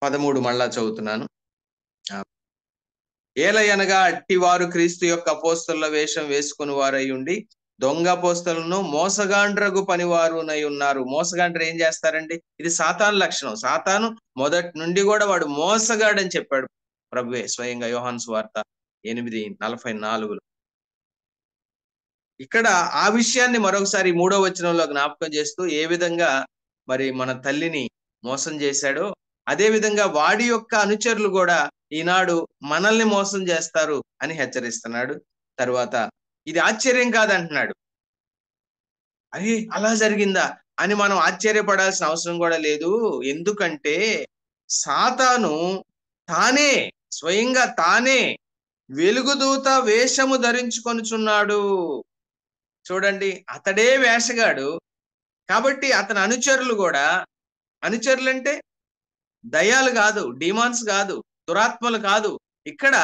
13 మళ్ళా చదువుతున్నాను. ఏలయనగా అట్టివారు క్రీస్తు యొక్క అపోస్తలుల వేషం వేసుకుని వారై ఉండి దొంగ అపోస్తలను మోసగాండ్రగు పనివారునై ఉన్నారు. మోసగాండ్ర ఏం చేస్తారండి? ఇది సాతాను లక్షణం. సాతాను మొదటి నుండి కూడా వాడు మోసగాడని చెప్పాడు ప్రభువే స్వయంగా యోహాను సువార్త 8:44. ఇక్కడ ఆ విషయాన్ని మరొకసారి 3వ వచనంలో జ్ఞాపకం చేస్తూ ఏ విధంగా మరి మన తల్లిని మోసం చేశాడో అదే విధంగా వాడి యొక్క అనుచరులు కూడా ఈనాడు మనల్ని మోసం చేస్తారు అని హెచ్చరిస్తున్నాడు. తరువాత ఇది ఆశ్చర్యం కాదంటున్నాడు. అరే అలా జరిగిందా అని మనం ఆశ్చర్యపడాల్సిన అవసరం కూడా లేదు. ఎందుకంటే సాతాను తానే స్వయంగా తానే వెలుగుదూత వేషము ధరించుకొనుచున్నాడు. చూడండి, అతడే వేషగాడు. కాబట్టి అతని అనుచరులు కూడా, అనుచరులంటే దయ్యాలు కాదు, డీమాన్స్ కాదు, దురాత్మలు కాదు. ఇక్కడ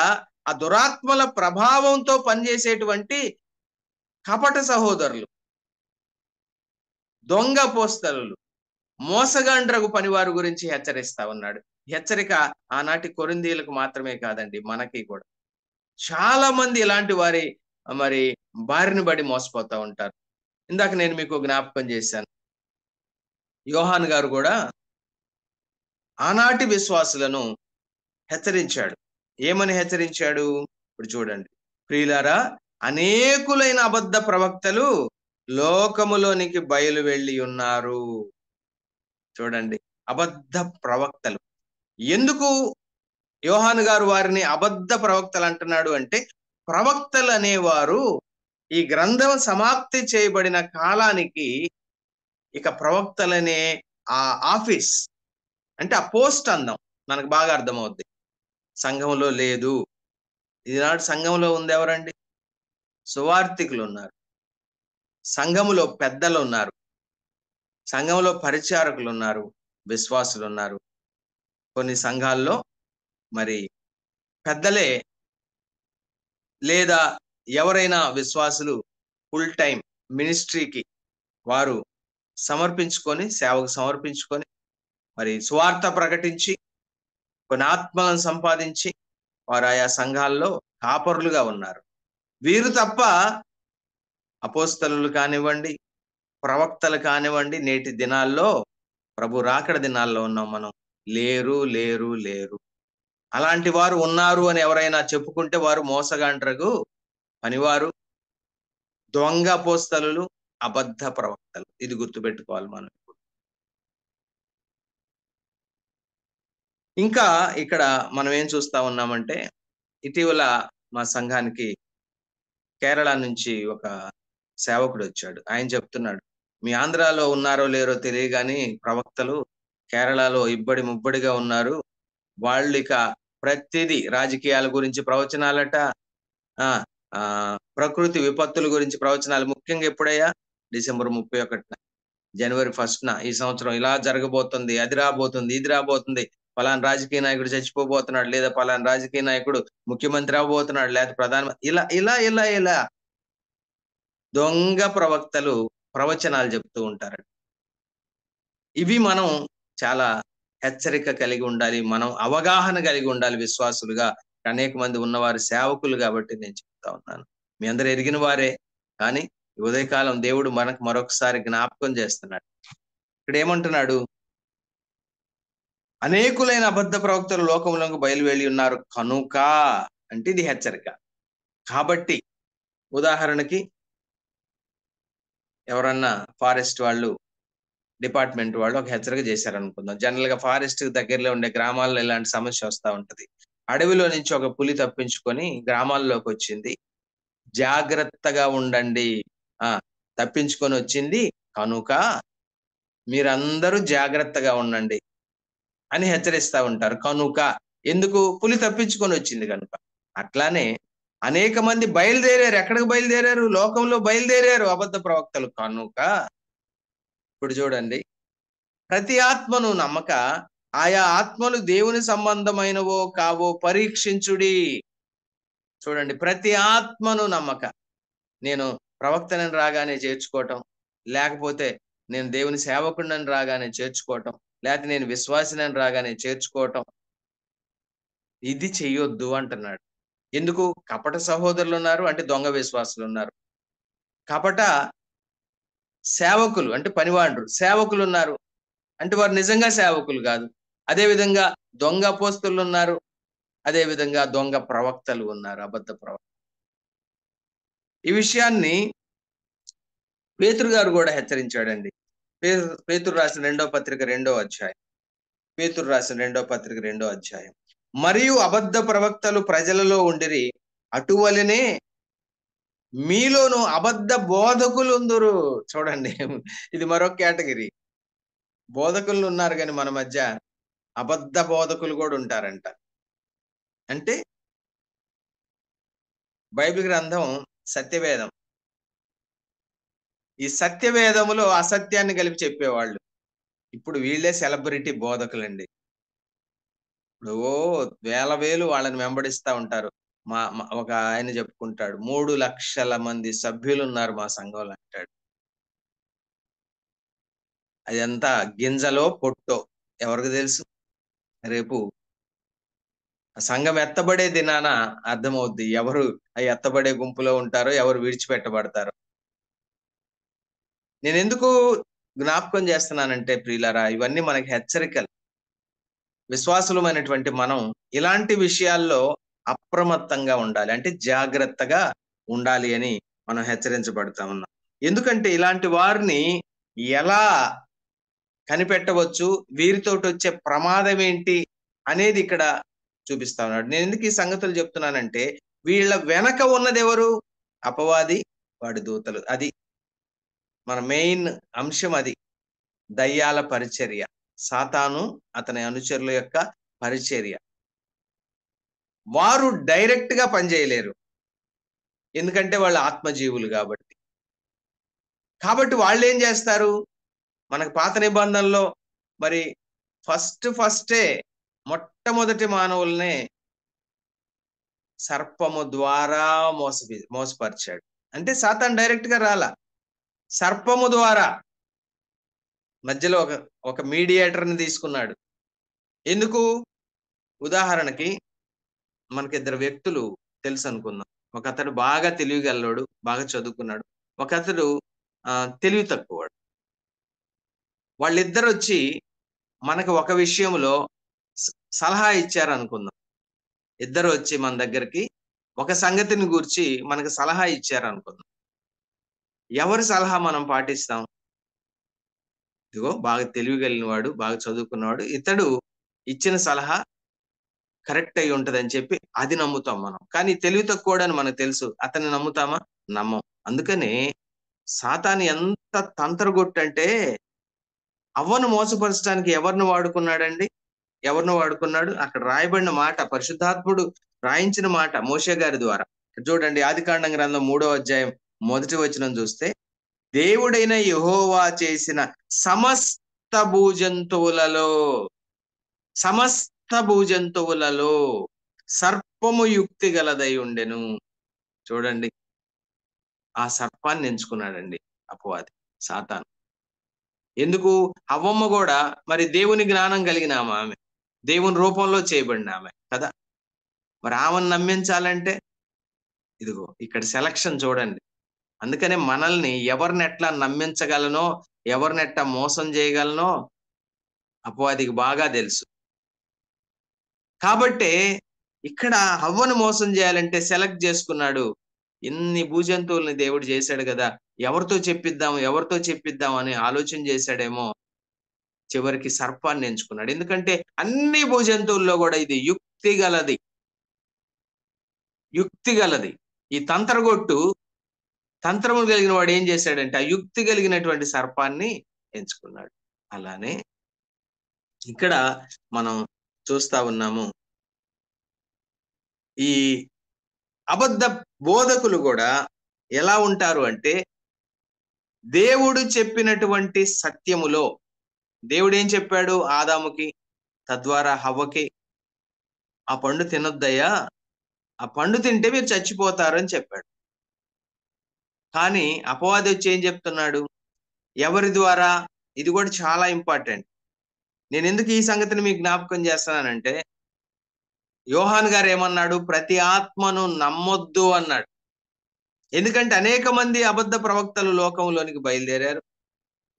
ఆ దురాత్మల ప్రభావంతో పనిచేసేటువంటి కపట సహోదరులు, దొంగ పోస్తలు, మోసగాండ్రగు పనివారి గురించి హెచ్చరిస్తా ఉన్నాడు. హెచ్చరిక ఆనాటి కొరింథీయులకు మాత్రమే కాదండి, మనకి కూడా. చాలా మంది ఇలాంటి వారి మరి బారిన పడి మోసపోతా ఉంటారు. ఇందాక నేను మీకు జ్ఞాపకం చేశాను, యోహాన్ గారు కూడా ఆనాటి విశ్వాసులను హెచ్చరించాడు. ఏమని హెచ్చరించాడు? ఇప్పుడు చూడండి, ప్రియులారా, అనేకులైన అబద్ధ ప్రవక్తలు లోకములోనికి బయలు వెళ్ళి ఉన్నారు. చూడండి, అబద్ధ ప్రవక్తలు. ఎందుకు యోహాను గారు వారిని అబద్ధ ప్రవక్తలు అంటున్నాడు అంటే, ప్రవక్తలు అనేవారు ఈ గ్రంథం సమాప్తి చేయబడిన కాలానికి ఇక ప్రవక్తలనే ఆ ఆఫీస్ అంటే ఆ పోస్ట్ అందం మనకు బాగా అర్థమవుద్ది. సంఘంలో లేదు. ఈనాడు సంఘంలో ఉంది ఎవరండి? సువార్థికులు ఉన్నారు, సంఘములో పెద్దలు ఉన్నారు, సంఘంలో పరిచారకులు ఉన్నారు, విశ్వాసులు ఉన్నారు. కొన్ని సంఘాల్లో మరి పెద్దలే లేదా ఎవరైనా విశ్వాసులు ఫుల్ టైం మినిస్ట్రీకి వారు సమర్పించుకొని, సేవకు సమర్పించుకొని మరి సువార్త ప్రకటించి కొన్ని ఆత్మలను సంపాదించి వారు ఆయా సంఘాల్లో కాపరులుగా ఉన్నారు. వీరు తప్ప అపోస్తలులు కానివ్వండి, ప్రవక్తలు కానివ్వండి, నేటి దినాల్లో, ప్రభు రాకడ దినాల్లో ఉన్నాం మనం, లేరు లేరు లేరు. అలాంటి వారు ఉన్నారు అని ఎవరైనా చెప్పుకుంటే వారు మోసగాండ్రగు పనివారు, దొంగ అపోస్తలులు, అబద్ధ ప్రవక్తలు. ఇది గుర్తుపెట్టుకోవాలి మనం. ఇంకా ఇక్కడ మనం ఏం చూస్తా ఉన్నామంటే, ఇటీవల మా సంఘానికి కేరళ నుంచి ఒక సేవకుడు వచ్చాడు. ఆయన చెప్తున్నాడు, మీ ఆంధ్రాలో ఉన్నారో లేరో తెలియదు కానీ ప్రవక్తలు కేరళలో ఇబ్బడి ముబ్బడిగా ఉన్నారు. వాళ్ళు ఇక ప్రతిదీ రాజకీయాల గురించి ప్రవచనాలట, ప్రకృతి విపత్తుల గురించి ప్రవచనాలు. ముఖ్యంగా ఎప్పుడయ్యా? డిసెంబర్ 31న, జనవరి 1న ఈ సంవత్సరం ఇలా జరగబోతుంది, అది రాబోతుంది, ఇది రాబోతుంది, పలానా రాజకీయ నాయకుడు చచ్చిపోబోతున్నాడు, లేదా పలానా రాజకీయ నాయకుడు ముఖ్యమంత్రి అవబోతున్నాడు, లేదా ప్రధానమంత్రి, ఇలా ఇలా ఇలా ఇలా దొంగ ప్రవక్తలు ప్రవచనాలు చెప్తూ ఉంటారు. ఇవి మనం చాలా హెచ్చరిక కలిగి ఉండాలి, మనం అవగాహన కలిగి ఉండాలి విశ్వాసులుగా. అనేక మంది ఉన్నవారు సేవకులు కాబట్టి నేను చెప్తా ఉన్నాను. మీ అందరూ ఎరిగిన వారే, కానీ ఉదయకాలం దేవుడు మనకు మరొకసారి జ్ఞాపకం చేస్తున్నాడు. ఇక్కడ ఏమంటున్నాడు? అనేకులైన అబద్ధ ప్రవక్తలు లోకంలోకి బయలువెళ్ళి ఉన్నారు కనుక, అంటే ఇది హెచ్చరిక. కాబట్టి ఉదాహరణకి ఎవరన్నా ఫారెస్ట్ వాళ్ళు, డిపార్ట్మెంట్ వాళ్ళు ఒక హెచ్చరిక చేశారనుకుందాం. జనరల్ గా ఫారెస్ట్ దగ్గరలో ఉండే గ్రామాల్లో ఇలాంటి సమస్య వస్తూ ఉంటది. అడవిలో నుంచి ఒక పులి తప్పించుకొని గ్రామాల్లోకి వచ్చింది, జాగ్రత్తగా ఉండండి, తప్పించుకొని వచ్చింది కనుక మీరందరూ జాగ్రత్తగా ఉండండి అని హెచ్చరిస్తా ఉంటారు. కనుక ఎందుకు? పులి తప్పించుకొని వచ్చింది కనుక. అట్లానే అనేక మంది బయలుదేరారు. ఎక్కడికి బయలుదేరారు? లోకంలో బయలుదేరారు అబద్ధ ప్రవక్తలు కనుక. ఇప్పుడు చూడండి, ప్రతి ఆత్మను నమ్మక ఆయా ఆత్మలు దేవుని సంబంధమైనవో కావో పరీక్షించుడి. చూడండి, ప్రతి ఆత్మను నమ్మక. నేను ప్రవక్తనని రాగానే చేర్చుకోవటం, లేకపోతే నేను దేవుని సేవకుడిని రాగానే చేర్చుకోవటం, లేకపోతే నేను విశ్వాసినని రాగానే చేర్చుకోవటం, ఇది చెయ్యొద్దు అంటున్నాడు. ఎందుకు? కపట సహోదరులు ఉన్నారు, అంటే దొంగ విశ్వాసులు ఉన్నారు. కపట సేవకులు అంటే పనివాండ్రు సేవకులు ఉన్నారు, అంటే వారు నిజంగా సేవకులు కాదు. అదే విధంగా దొంగ అపోస్తలులు ఉన్నారు, అదే విధంగా దొంగ ప్రవక్తలు ఉన్నారు, అబద్ధ ప్రవక్త. ఈ విషయాన్ని పేతురు గారు కూడా హెచ్చరించాడండి. పేతురు రాసిన 2వ పత్రిక 2వ అధ్యాయం. పేతురు రాసిన 2వ పత్రిక 2వ అధ్యాయం. మరియు అబద్ధ ప్రవక్తలు ప్రజలలో ఉండిరి, అటువలనే మీలోను అబద్ధ బోధకులు ఉందురు. చూడండి, ఇది మరొక కేటగిరీ. బోధకులు ఉన్నారు కానీ మన మధ్య అబద్ధ బోధకులు కూడా ఉంటారంట. అంటే బైబిల్ గ్రంథం సత్యవేదం. ఈ సత్యవేదములో అసత్యాన్ని కలిపి చెప్పేవాళ్ళు ఇప్పుడు వీళ్ళే సెలబ్రిటీ బోధకులండి. ఇప్పుడు వేలు వాళ్ళని వెంబడిస్తా ఉంటారు. ఒక ఆయన చెప్పుకుంటాడు, 3 లక్షల మంది సభ్యులు ఉన్నారు మా సంఘంలో అంటాడు. అదంతా గింజలో పొట్టో ఎవరికి తెలుసు? రేపు సంఘం ఎత్తబడే దినాన అర్థమవుద్ది ఎవరు ఆ ఎత్తబడే గుంపులో ఉంటారో, ఎవరు విడిచిపెట్టబడతారో. నేను ఎందుకు జ్ఞాపకం చేస్తున్నానంటే ప్రియులారా, ఇవన్నీ మనకి హెచ్చరికలు. విశ్వాసులమైనటువంటి మనం ఇలాంటి విషయాల్లో అప్రమత్తంగా ఉండాలి, అంటే జాగ్రత్తగా ఉండాలి అని మనం హెచ్చరించబడతా ఉన్నాం. ఎందుకంటే ఇలాంటి వారిని ఎలా కనిపెట్టవచ్చు, వీరితోటి వచ్చే ప్రమాదం ఏంటి అనేది ఇక్కడ చూపిస్తా ఉన్నాడు. నేను ఎందుకు ఈ సంగతులు చెప్తున్నానంటే, వీళ్ళ వెనక ఉన్నది ఎవరు? అపవాది, వాడి దూతలు. అది మన మెయిన్ అంశం. అది దయ్యాల పరిచర్య, సాతాను అతని అనుచరుల యొక్క పరిచర్య. వారు డైరెక్ట్ గా పనిచేయలేరు, ఎందుకంటే వాళ్ళు ఆత్మజీవులు కాబట్టి వాళ్ళు ఏం చేస్తారు? మనకు పాత నిబంధనలో మరి ఫస్టే మొట్టమొదటి మానవుల్నే సర్పము ద్వారా మోసపరిచాడు. అంటే సాతాను డైరెక్ట్ గా రాలా, సర్పము ద్వారా మధ్యలో ఒక మీడియేటర్ని తీసుకున్నాడు. ఎందుకు? ఉదాహరణకి మనకి 2 వ్యక్తులు తెలుసు అనుకుందాం. ఒక అతడు బాగా తెలివిగలవాడు, బాగా చదువుకున్నాడు, ఒక అతడు తెలివి తక్కువవాడు. వాళ్ళిద్దరు వచ్చి మనకు ఒక విషయంలో సలహా ఇచ్చారు అనుకుందాం. ఇద్దరు వచ్చి మన దగ్గరికి ఒక సంగతిని గురించి మనకు సలహా ఇచ్చారు అనుకుందాం. ఎవరి సలహా మనం పాటిస్తాం? ఇదిగో బాగా తెలివిగలిగిన వాడు, బాగా చదువుకున్నవాడు, ఇతడు ఇచ్చిన సలహా కరెక్ట్ అయి ఉంటదని చెప్పి అది నమ్ముతాం మనం. కానీ తెలివి తక్కువడని మనకు తెలుసు, అతన్ని నమ్ముతామా? నమ్మం. అందుకనే సాతాను ఎంత తంత్రగొట్టంటే, అవ్వను మోసపరచడానికి ఎవరిని వాడుకున్నాడండి? ఎవరిని వాడుకున్నాడు? అక్కడ రాయబడిన మాట, పరిశుద్ధాత్ముడు రాయించిన మాట మోషే గారి ద్వారా. చూడండి, ఆదికాండం గ్రంథం 3వ అధ్యాయం 1వ వచనం చూస్తే, దేవుడైన యెహోవా చేసిన సమస్త భూజంతువులలో సర్పము యుక్తి గలదై ఉండెను. చూడండి, ఆ సర్పాన్ని ఎంచుకున్నాడండి అపవాది, సాతాను. ఎందుకు? హవ్వమ్మ కూడా మరి దేవుని జ్ఞానం కలిగిన ఆమె, దేవుని రూపంలో చేయబడిన ఆమె కదా. మరి ఆమెను నమ్మించాలంటే ఇదిగో ఇక్కడ సెలక్షన్ చూడండి. అందుకనే మనల్ని ఎవరిని ఎట్లా నమ్మించగలనో, ఎవరిని ఎట్లా మోసం చేయగలనో అపవాదికి బాగా తెలుసు. కాబట్టే ఇక్కడ హవ్వను మోసం చేయాలంటే సెలెక్ట్ చేసుకున్నాడు. ఇన్ని భూజంతువుల్ని దేవుడు చేశాడు కదా, ఎవరితో చెప్పిద్దాం అని ఆలోచన చేశాడేమో. చివరికి సర్పాన్ని ఎంచుకున్నాడు. ఎందుకంటే అన్ని భూజంతువుల్లో కూడా ఇది యుక్తి గలది. ఈ తంత్రము కలిగిన వాడు ఏం చేశాడంటే ఆ యుక్తి కలిగినటువంటి సర్పాన్ని ఎంచుకున్నాడు. అలానే ఇక్కడ మనం చూస్తా ఉన్నాము, ఈ అబద్ధ బోధకులు కూడా ఎలా ఉంటారు అంటే, దేవుడు చెప్పినటువంటి సత్యములో, దేవుడు ఏం చెప్పాడు ఆదాముకి, తద్వారా హవ్వకి, ఆ పండు తినొద్దయ్యా, ఆ పండు తింటే మీరు చచ్చిపోతారు అని చెప్పాడు. కానీ అపవాది వచ్చి ఏం చెప్తున్నాడు? ఎవరి ద్వారా? ఇది కూడా చాలా ఇంపార్టెంట్. నేను ఎందుకు ఈ సంగతిని మీకు జ్ఞాపకం చేస్తున్నానంటే, యోహాన్ గారు ఏమన్నాడు? ప్రతి ఆత్మను నమ్మొద్దు అన్నాడు. ఎందుకంటే అనేక మంది అబద్ధ ప్రవక్తలు లోకంలోనికి బయలుదేరారు.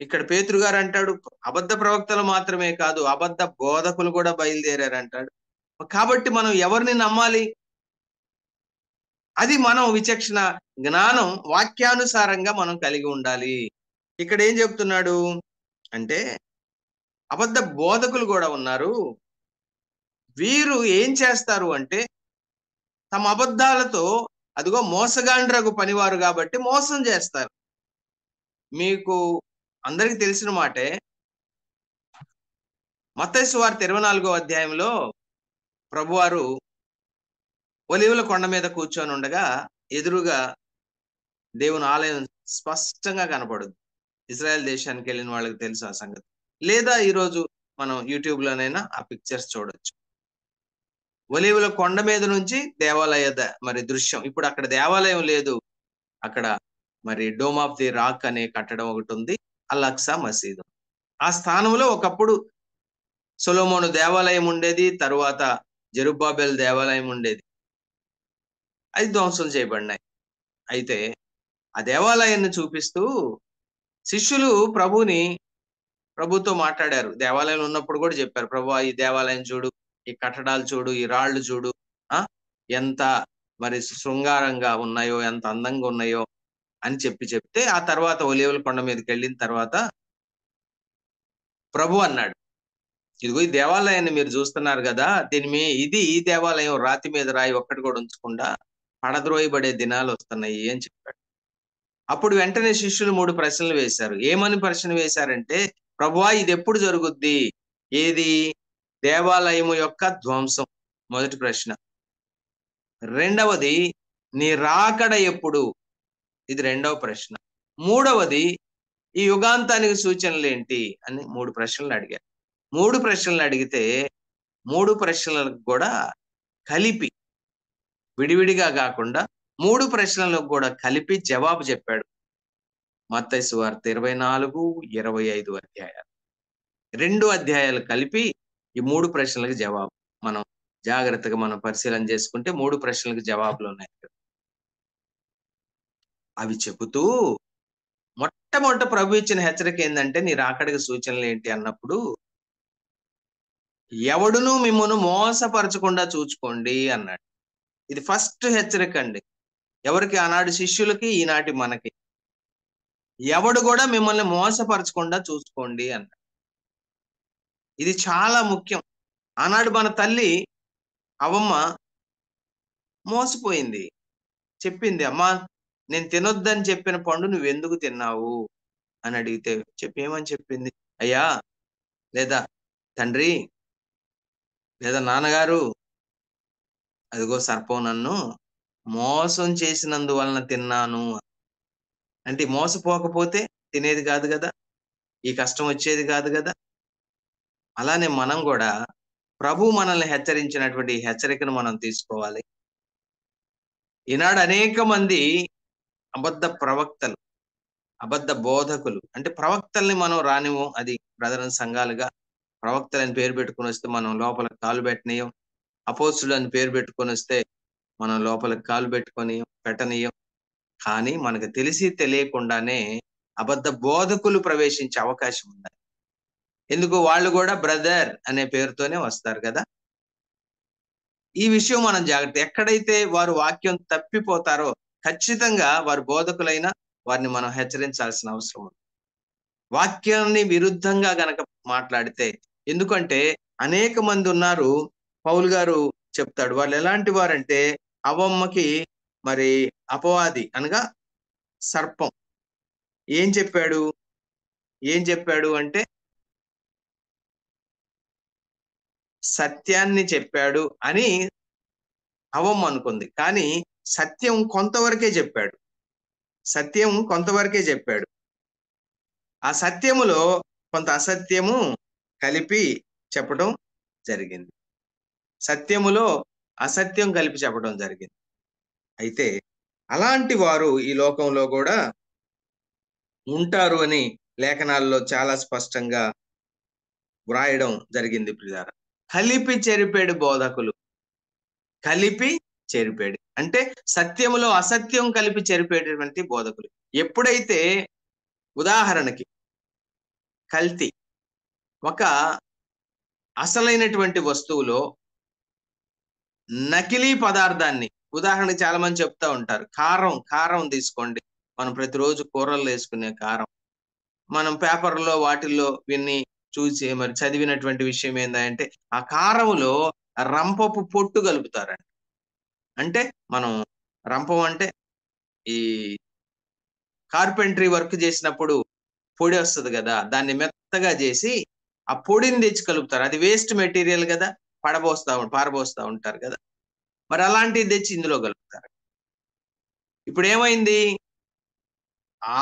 ఇక్కడ పేతురు గారు అంటాడు, అబద్ధ ప్రవక్తలు మాత్రమే కాదు, అబద్ధ బోధకులు కూడా బయలుదేరారు అంటాడు. కాబట్టి మనం ఎవరిని నమ్మాలి? అది మనం విచక్షణ జ్ఞానం వాక్యానుసారంగా మనం కలిగి ఉండాలి. ఇక్కడ ఏం చెప్తున్నాడు అంటే, అబద్ధ బోధకులు కూడా ఉన్నారు. వీరు ఏం చేస్తారు అంటే, తమ అబద్ధాలతో అదిగో మోసగాండ్రగు పనివారు కాబట్టి మోసం చేస్తారు. మీకు అందరికి తెలిసిన మాటే, మత్తయి సువార్త 24వ అధ్యాయంలో ప్రభువారు ఒలీవల కొండ మీద కూర్చొని ఉండగా ఎదురుగా దేవుని ఆలయం స్పష్టంగా కనపడుద్ది. ఇజ్రాయెల్ దేశానికి వెళ్ళిన వాళ్ళకి తెలుసు ఆ సంగతి. లేదా ఈరోజు మనం యూట్యూబ్ లోనైనా ఆ పిక్చర్స్ చూడొచ్చు. ఒలీవల కొండ మీద నుంచి దేవాలయ మరి దృశ్యం. ఇప్పుడు అక్కడ దేవాలయం లేదు, అక్కడ మరి డోమ్ ఆఫ్ ది రాక్ అనే కట్టడం ఒకటి ఉంది, అల్-అక్సా మసీదు. ఆ స్థానంలో ఒకప్పుడు సొలొమోను దేవాలయం ఉండేది, తరువాత జెరుబ్బాబెల్ దేవాలయం ఉండేది. అది ధ్వంసం చేయబడినాయి. అయితే ఆ దేవాలయాన్ని చూపిస్తూ శిష్యులు ప్రభుతో మాట్లాడారు. దేవాలయంలో ఉన్నప్పుడు కూడా చెప్పారు, ప్రభువా ఈ దేవాలయం చూడు, ఈ కట్టడాలు చూడు, ఈ రాళ్ళు చూడు, ఎంత మరి శృంగారంగా ఉన్నాయో, ఎంత అందంగా ఉన్నాయో అని చెప్తే ఆ తర్వాత ఒలీవల కొండ మీదకి వెళ్ళిన తర్వాత ప్రభు అన్నాడు, ఇదిగో ఈ దేవాలయాన్ని మీరు చూస్తున్నారు కదా, ఈ దేవాలయం రాతి మీద రాయి ఒక్కటి కూడా ఉంచకుండా పడద్రోయబడే దినాలు వస్తున్నాయి అని చెప్పాడు. అప్పుడు వెంటనే శిష్యులు 3 ప్రశ్నలు వేశారు. ఏమని ప్రశ్న వేశారంటే, ప్రభువా ఇది ఎప్పుడు జరుగుద్ది? ఏది? దేవాలయము యొక్క ధ్వంసం, మొదటి ప్రశ్న. రెండవది, నీ రాకడ ఎప్పుడు? ఇది రెండవ ప్రశ్న. మూడవది, ఈ యుగాంతానికి సూచనలు ఏంటి అని 3 ప్రశ్నలు అడిగారు. 3 ప్రశ్నలు అడిగితే 3 ప్రశ్నలకు కూడా కలిపి, విడివిడిగా కాకుండా 3 ప్రశ్నలకు కూడా కలిపి జవాబు చెప్పాడు. మత్తయి సువార్త 24, 25 అధ్యాయాలు, 2 అధ్యాయాలు కలిపి ఈ 3 ప్రశ్నలకు జవాబు. మనం జాగ్రత్తగా మనం పరిశీలన చేసుకుంటే 3 ప్రశ్నలకు జవాబులు ఉన్నాయి. అవి చెబుతూ మొట్టమొదట ప్రభు ఇచ్చిన హెచ్చరిక ఏంటంటే, నీ రాకడికి సూచనలు ఏంటి అన్నప్పుడు, ఎవడును మిమ్మల్ని మోసపరచకుండా చూచుకోండి అన్నాడు. ఇది ఫస్ట్ హెచ్చరిక అండి. ఎవరికి? ఆనాడు శిష్యులకి, ఈనాటి మనకి. ఎవడు కూడా మిమ్మల్ని మోసపరచకుండా చూసుకోండి అన్నాడు. ఇది చాలా ముఖ్యం. ఆనాడు మన తల్లి అవ్వమ్మ మోసపోయింది. చెప్పింది, అమ్మా నేను తినొద్దని చెప్పిన పండు నువ్వెందుకు తిన్నావు అని అడిగితే ఏమని చెప్పింది? అయ్యా, లేదా తండ్రి, లేదా నాన్నగారు, అదిగో సర్పం నన్ను మోసం చేసినందువలన తిన్నాను. అంటే మోసపోకపోతే తినేది కాదు కదా, ఈ కష్టం వచ్చేది కాదు కదా. అలానే మనం కూడా ప్రభు మనల్ని హెచ్చరించినటువంటి హెచ్చరికను మనం తీసుకోవాలి. ఈనాడు అనేక మంది అబద్ధ ప్రవక్తలు, అబద్ధ బోధకులు, అంటే ప్రవక్తల్ని మనం రానివ్వం. అది బ్రదరన్ సంఘాలుగా ప్రవక్తలని పేరు పెట్టుకుని వస్తే మనం లోపలికి కాలు పెట్టనీయం. అపోస్తులని పేరు పెట్టుకొని వస్తే మనం లోపలికి కాలు పెట్టనీయం. కానీ మనకు తెలిసి తెలియకుండానే అబద్ధ బోధకులు ప్రవేశించే అవకాశం ఉంది. ఎందుకు? వాళ్ళు కూడా బ్రదర్ అనే పేరుతోనే వస్తారు కదా. ఈ విషయం మనం జాగ్రత్త. ఎక్కడైతే వారు వాక్యం తప్పిపోతారో ఖచ్చితంగా వారు బోధకులైనా వారిని మనం హెచ్చరించాల్సిన అవసరం ఉంది. వాక్యాన్ని విరుద్ధంగా గనక మాట్లాడితే, ఎందుకంటే అనేక మంది ఉన్నారు. పౌలు గారు చెప్తాడు, వాళ్ళు ఎలాంటి వారంటే, అవ్వమ్మకి మరి అపవాది అనగా సర్పం ఏం చెప్పాడు అంటే, సత్యాన్ని చెప్పాడు అని అవ్వమ్మ అనుకుంది. కానీ సత్యం కొంతవరకే చెప్పాడు. ఆ సత్యములో కొంత అసత్యము కలిపి చెప్పడం జరిగింది. సత్యములో అసత్యం కలిపి చెప్పడం జరిగింది. అయితే అలాంటి వారు ఈ లోకంలో కూడా ఉంటారు అని లేఖనాల్లో చాలా స్పష్టంగా వ్రాయడం జరిగింది ప్రియులారా. కలిపి చెరిపేడు బోధకులు, కలిపి చెరిపేడు అంటే సత్యములో అసత్యం కలిపి చెరిపేటటువంటి బోధకులు. ఎప్పుడైతే ఉదాహరణకి కల్తీ, ఒక అసలైనటువంటి వస్తువులో నకిలీ పదార్థాన్ని, ఉదాహరణకి చాలా మంది చెప్తా ఉంటారు, కారం తీసుకోండి, మనం ప్రతిరోజు కూరల్లో వేసుకునే కారం, మనం పేపర్లో వాటిల్లో విన్ని చూసి మరి చదివినటువంటి విషయం ఏంటంటే ఆ కారంలో రంపపు పొట్టు కలుపుతారండి. అంటే మనం రంపం అంటే ఈ కార్పెంటరీ వర్క్ చేసినప్పుడు పొడి వస్తుంది కదా, దాన్ని మెత్తగా చేసి ఆ పొడిని తెచ్చి కలుపుతారు. అది వేస్ట్ మెటీరియల్ కదా, పారబోస్తా ఉంటారు కదా, మరి అలాంటివి తెచ్చి ఇందులో కలుపుతారు. ఇప్పుడు ఏమైంది, ఆ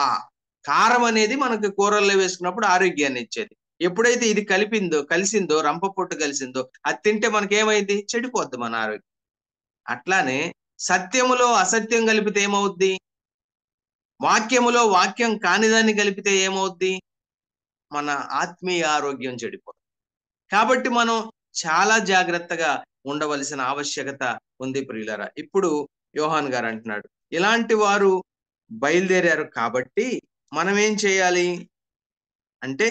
కారం అనేది మనకి కూరల్లో వేసుకున్నప్పుడు ఆరోగ్యాన్ని ఇచ్చేది. ఎప్పుడైతే ఇది కలిసిందో రంప పొట్టు కలిసిందో అది తింటే మనకేమైంది, చెడిపోద్ది మన ఆరోగ్యం. అట్లానే సత్యములో అసత్యం కలిపితే ఏమవుద్ది, వాక్యములో వాక్యం కానిదాన్ని కలిపితే ఏమవుద్ది, మన ఆత్మీయ ఆరోగ్యం చెడిపోతుంది. కాబట్టి మనం చాలా జాగ్రత్తగా ఉండవలసిన ఆవశ్యకత ఉంది ప్రియులారా. ఇప్పుడు యోహాన్ గారు అంటున్నాడు, ఇలాంటి వారు బయలుదేరారు కాబట్టి మనం ఏం చేయాలి అంటే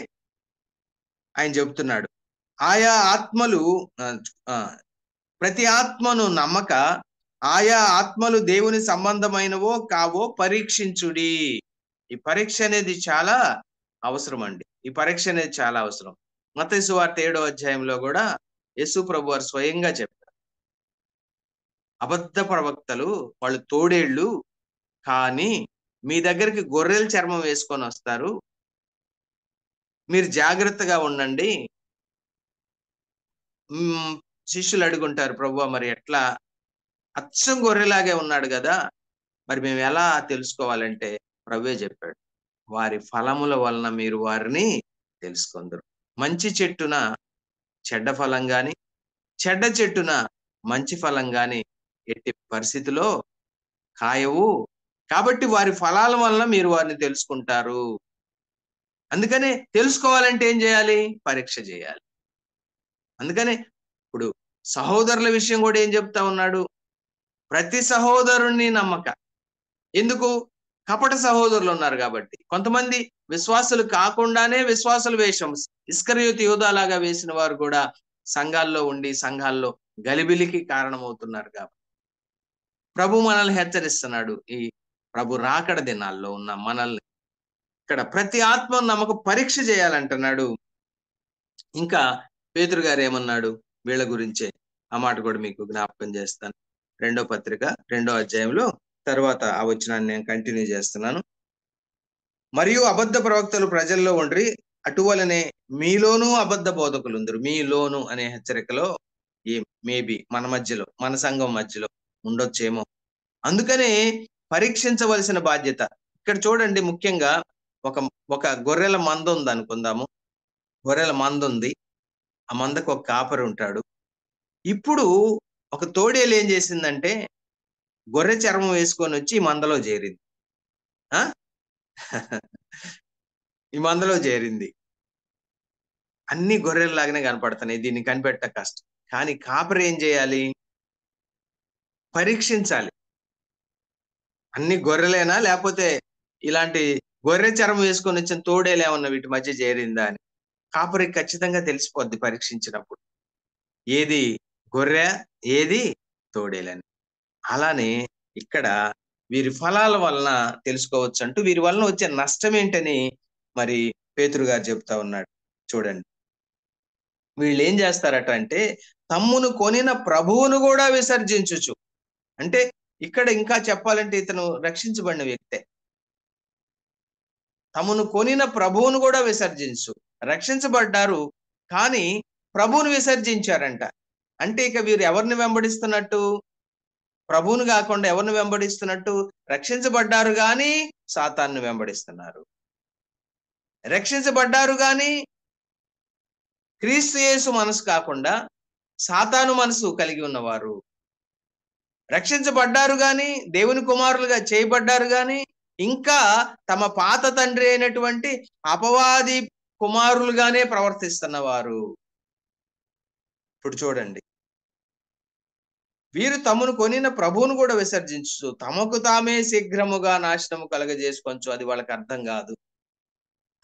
ఆయన చెబుతున్నాడు, ఆయా ఆత్మలు ప్రతి ఆత్మను నమ్మక ఆయా ఆత్మలు దేవుని సంబంధమైనవో కావో పరీక్షించుడి. ఈ పరీక్ష అనేది చాలా అవసరం అండి. ఈ పరీక్ష అనేది చాలా అవసరం. మత్తయి సువార్త 7వ అధ్యాయంలో కూడా యేసు ప్రభు వారు స్వయంగా చెప్పారు, అబద్ధ ప్రవక్తలు వాళ్ళు తోడేళ్లు, కానీ మీ దగ్గరికి గొర్రెల చర్మం వేసుకొని వస్తారు, మీరు జాగ్రత్తగా ఉండండి. శిష్యులు అడుగుంటారు, ప్రభువా మరి ఎట్లా, అచ్చం గొర్రెలాగే ఉన్నాడు కదా, మరి మేము ఎలా తెలుసుకోవాలంటే ప్రభువే చెప్పాడు, వారి ఫలముల వలన మీరు వారిని తెలుసుకుందరు. మంచి చెట్టున చెడ్డ ఫలం గాని, చెడ్డ చెట్టున మంచి ఫలం గాని ఎట్టి పరిస్థితిలో కాయవు. కాబట్టి వారి ఫలాల వలన మీరు వారిని తెలుసుకుంటారు. అందుకనే తెలుసుకోవాలంటే ఏం చేయాలి, పరీక్ష చేయాలి. అందుకనే ఇప్పుడు సహోదరుల విషయం కూడా ఏం చెప్తా ఉన్నాడు, ప్రతి సహోదరుణ్ణి నమ్మక. ఎందుకు, కపట సహోదరులు ఉన్నారు కాబట్టి. కొంతమంది విశ్వాసులు కాకుండానే విశ్వాసుల వేషం, ఇస్కరియోతు యూదాలాగా వేసిన వారు కూడా సంఘాల్లో ఉండి సంఘాల్లో గలిబిలికి కారణమవుతున్నారు కాబట్టి ప్రభు మనల్ని హెచ్చరిస్తున్నాడు. ఈ ప్రభు రాకడ దినాల్లో ఉన్న మనల్ని ఇక్కడ ప్రతి ఆత్మ నమ్మక పరీక్ష చేయాలంటున్నాడు. ఇంకా పేతురు గారు ఏమన్నాడు వీళ్ళ గురించే, ఆ మాట కూడా మీకు జ్ఞాపకం చేస్తాను. 2వ పత్రిక 2వ అధ్యాయంలో తర్వాత ఆ వచనాన్ని నేను కంటిన్యూ చేస్తున్నాను. మరియు అబద్ధ ప్రవక్తలు ప్రజల్లో ఉండ్రి, అటువలనే మీలోనూ అబద్ధ బోధకులు ఉందరు. మీలోను అనే హెచ్చరికలో ఈ మేబీ మన మధ్యలో, మన సంఘం మధ్యలో ఉండొచ్చేమో. అందుకనే పరీక్షించవలసిన బాధ్యత. ఇక్కడ చూడండి, ముఖ్యంగా ఒక గొర్రెల మంద ఉంది అనుకుందాము. గొర్రెల మంద ఉంది, ఆ మందకు ఒక కాపరి ఉంటాడు. ఇప్పుడు ఒక తోడేలు ఏం చేసిందంటే గొర్రె చర్మం వేసుకొని వచ్చి ఈ మందలో చేరింది. ఈ మందలో చేరింది. అన్ని గొర్రెల్లాగానే కనపడుతున్నాయి, దీన్ని కనిపెట్ట కష్టం. కానీ కాపరి ఏం చేయాలి, పరీక్షించాలి. అన్ని గొర్రెలేనా, లేకపోతే ఇలాంటి గొర్రె చర్మం వేసుకొని వచ్చిన తోడేలు ఏమన్నా వీటి మధ్య చేరిందా అని కాపరికి ఖచ్చితంగా తెలిసిపోద్ది పరీక్షించినప్పుడు, ఏది గొర్రె ఏది తోడేలని. అలానే ఇక్కడ వీరి ఫలాల వలన తెలుసుకోవచ్చు అంటూ వీరి వలన వచ్చే నష్టం ఏంటని మరి పేతురు గారు చెప్తా ఉన్నాడు. చూడండి, వీళ్ళు ఏం చేస్తారట అంటే తమ్మును కొనిన ప్రభువును కూడా విసర్జించుచు. అంటే ఇక్కడ ఇంకా చెప్పాలంటే ఇతను రక్షించబడిన వ్యక్తే. తమను కొనిన ప్రభువును కూడా విసర్జించు. రక్షించబడ్డారు కానీ ప్రభువును విసర్జించారంట. అంటే ఇక వీరు ఎవరిని వెంబడిస్తున్నట్టు, ప్రభువును కాకుండా ఎవరిని వెంబడిస్తున్నట్టు, రక్షించబడ్డారు కానీ సాతాన్ని వెంబడిస్తున్నారు. రక్షించబడ్డారు కానీ క్రీస్తు యేసు మనసు కాకుండా సాతాను మనసు కలిగి ఉన్నవారు. రక్షించబడ్డారు గాని, దేవుని కుమారులుగా చేయబడ్డారు గాని, ఇంకా తమ పాత తండ్రి అయినటువంటి అపవాది కుమారులుగానే ప్రవర్తిస్తున్నవారు. ఇప్పుడు చూడండి, వీరు తమను కొనిన ప్రభువును కూడా విసర్జించు తమకు తామే శీఘ్రముగా నాశనము కలగజేసుకోవచ్చు. అది వాళ్ళకి అర్థం కాదు.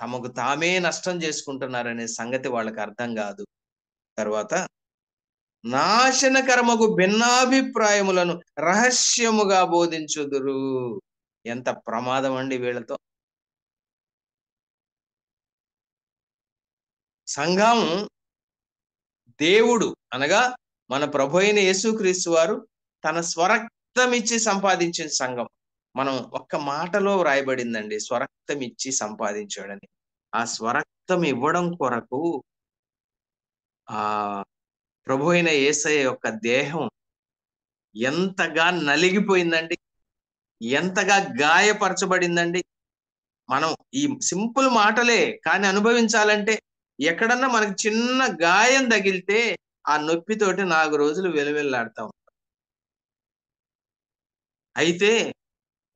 తమకు తామే నష్టం చేసుకుంటున్నారనే సంగతి వాళ్ళకి అర్థం కాదు. తర్వాత నాశనకరమగు భిన్నాభిప్రాయములను రహస్యముగా బోధించుదురు. ఎంత ప్రమాదం అండి వీళ్ళతో. సంఘం దేవుడు అనగా మన ప్రభు అయిన యేసుక్రీస్తు వారు తన స్వరక్తం ఇచ్చి సంపాదించిన సంఘం. మనం ఒక్క మాటలో వ్రాయబడిందండి, స్వరక్తం ఇచ్చి సంపాదించాడని. ఆ స్వరక్తం ఇవ్వడం కొరకు ఆ ప్రభు అయిన యేసయ్య యొక్క దేహం ఎంతగా నలిగిపోయిందండి, ఎంతగా గాయపరచబడిందండి. మనం ఈ సింపుల్ మాటలే కానీ అనుభవించాలంటే, ఎక్కడన్నా మనకి చిన్న గాయం తగిలితే ఆ నొప్పితోటి 4 రోజులు వెలువెల్లాడతాం. అయితే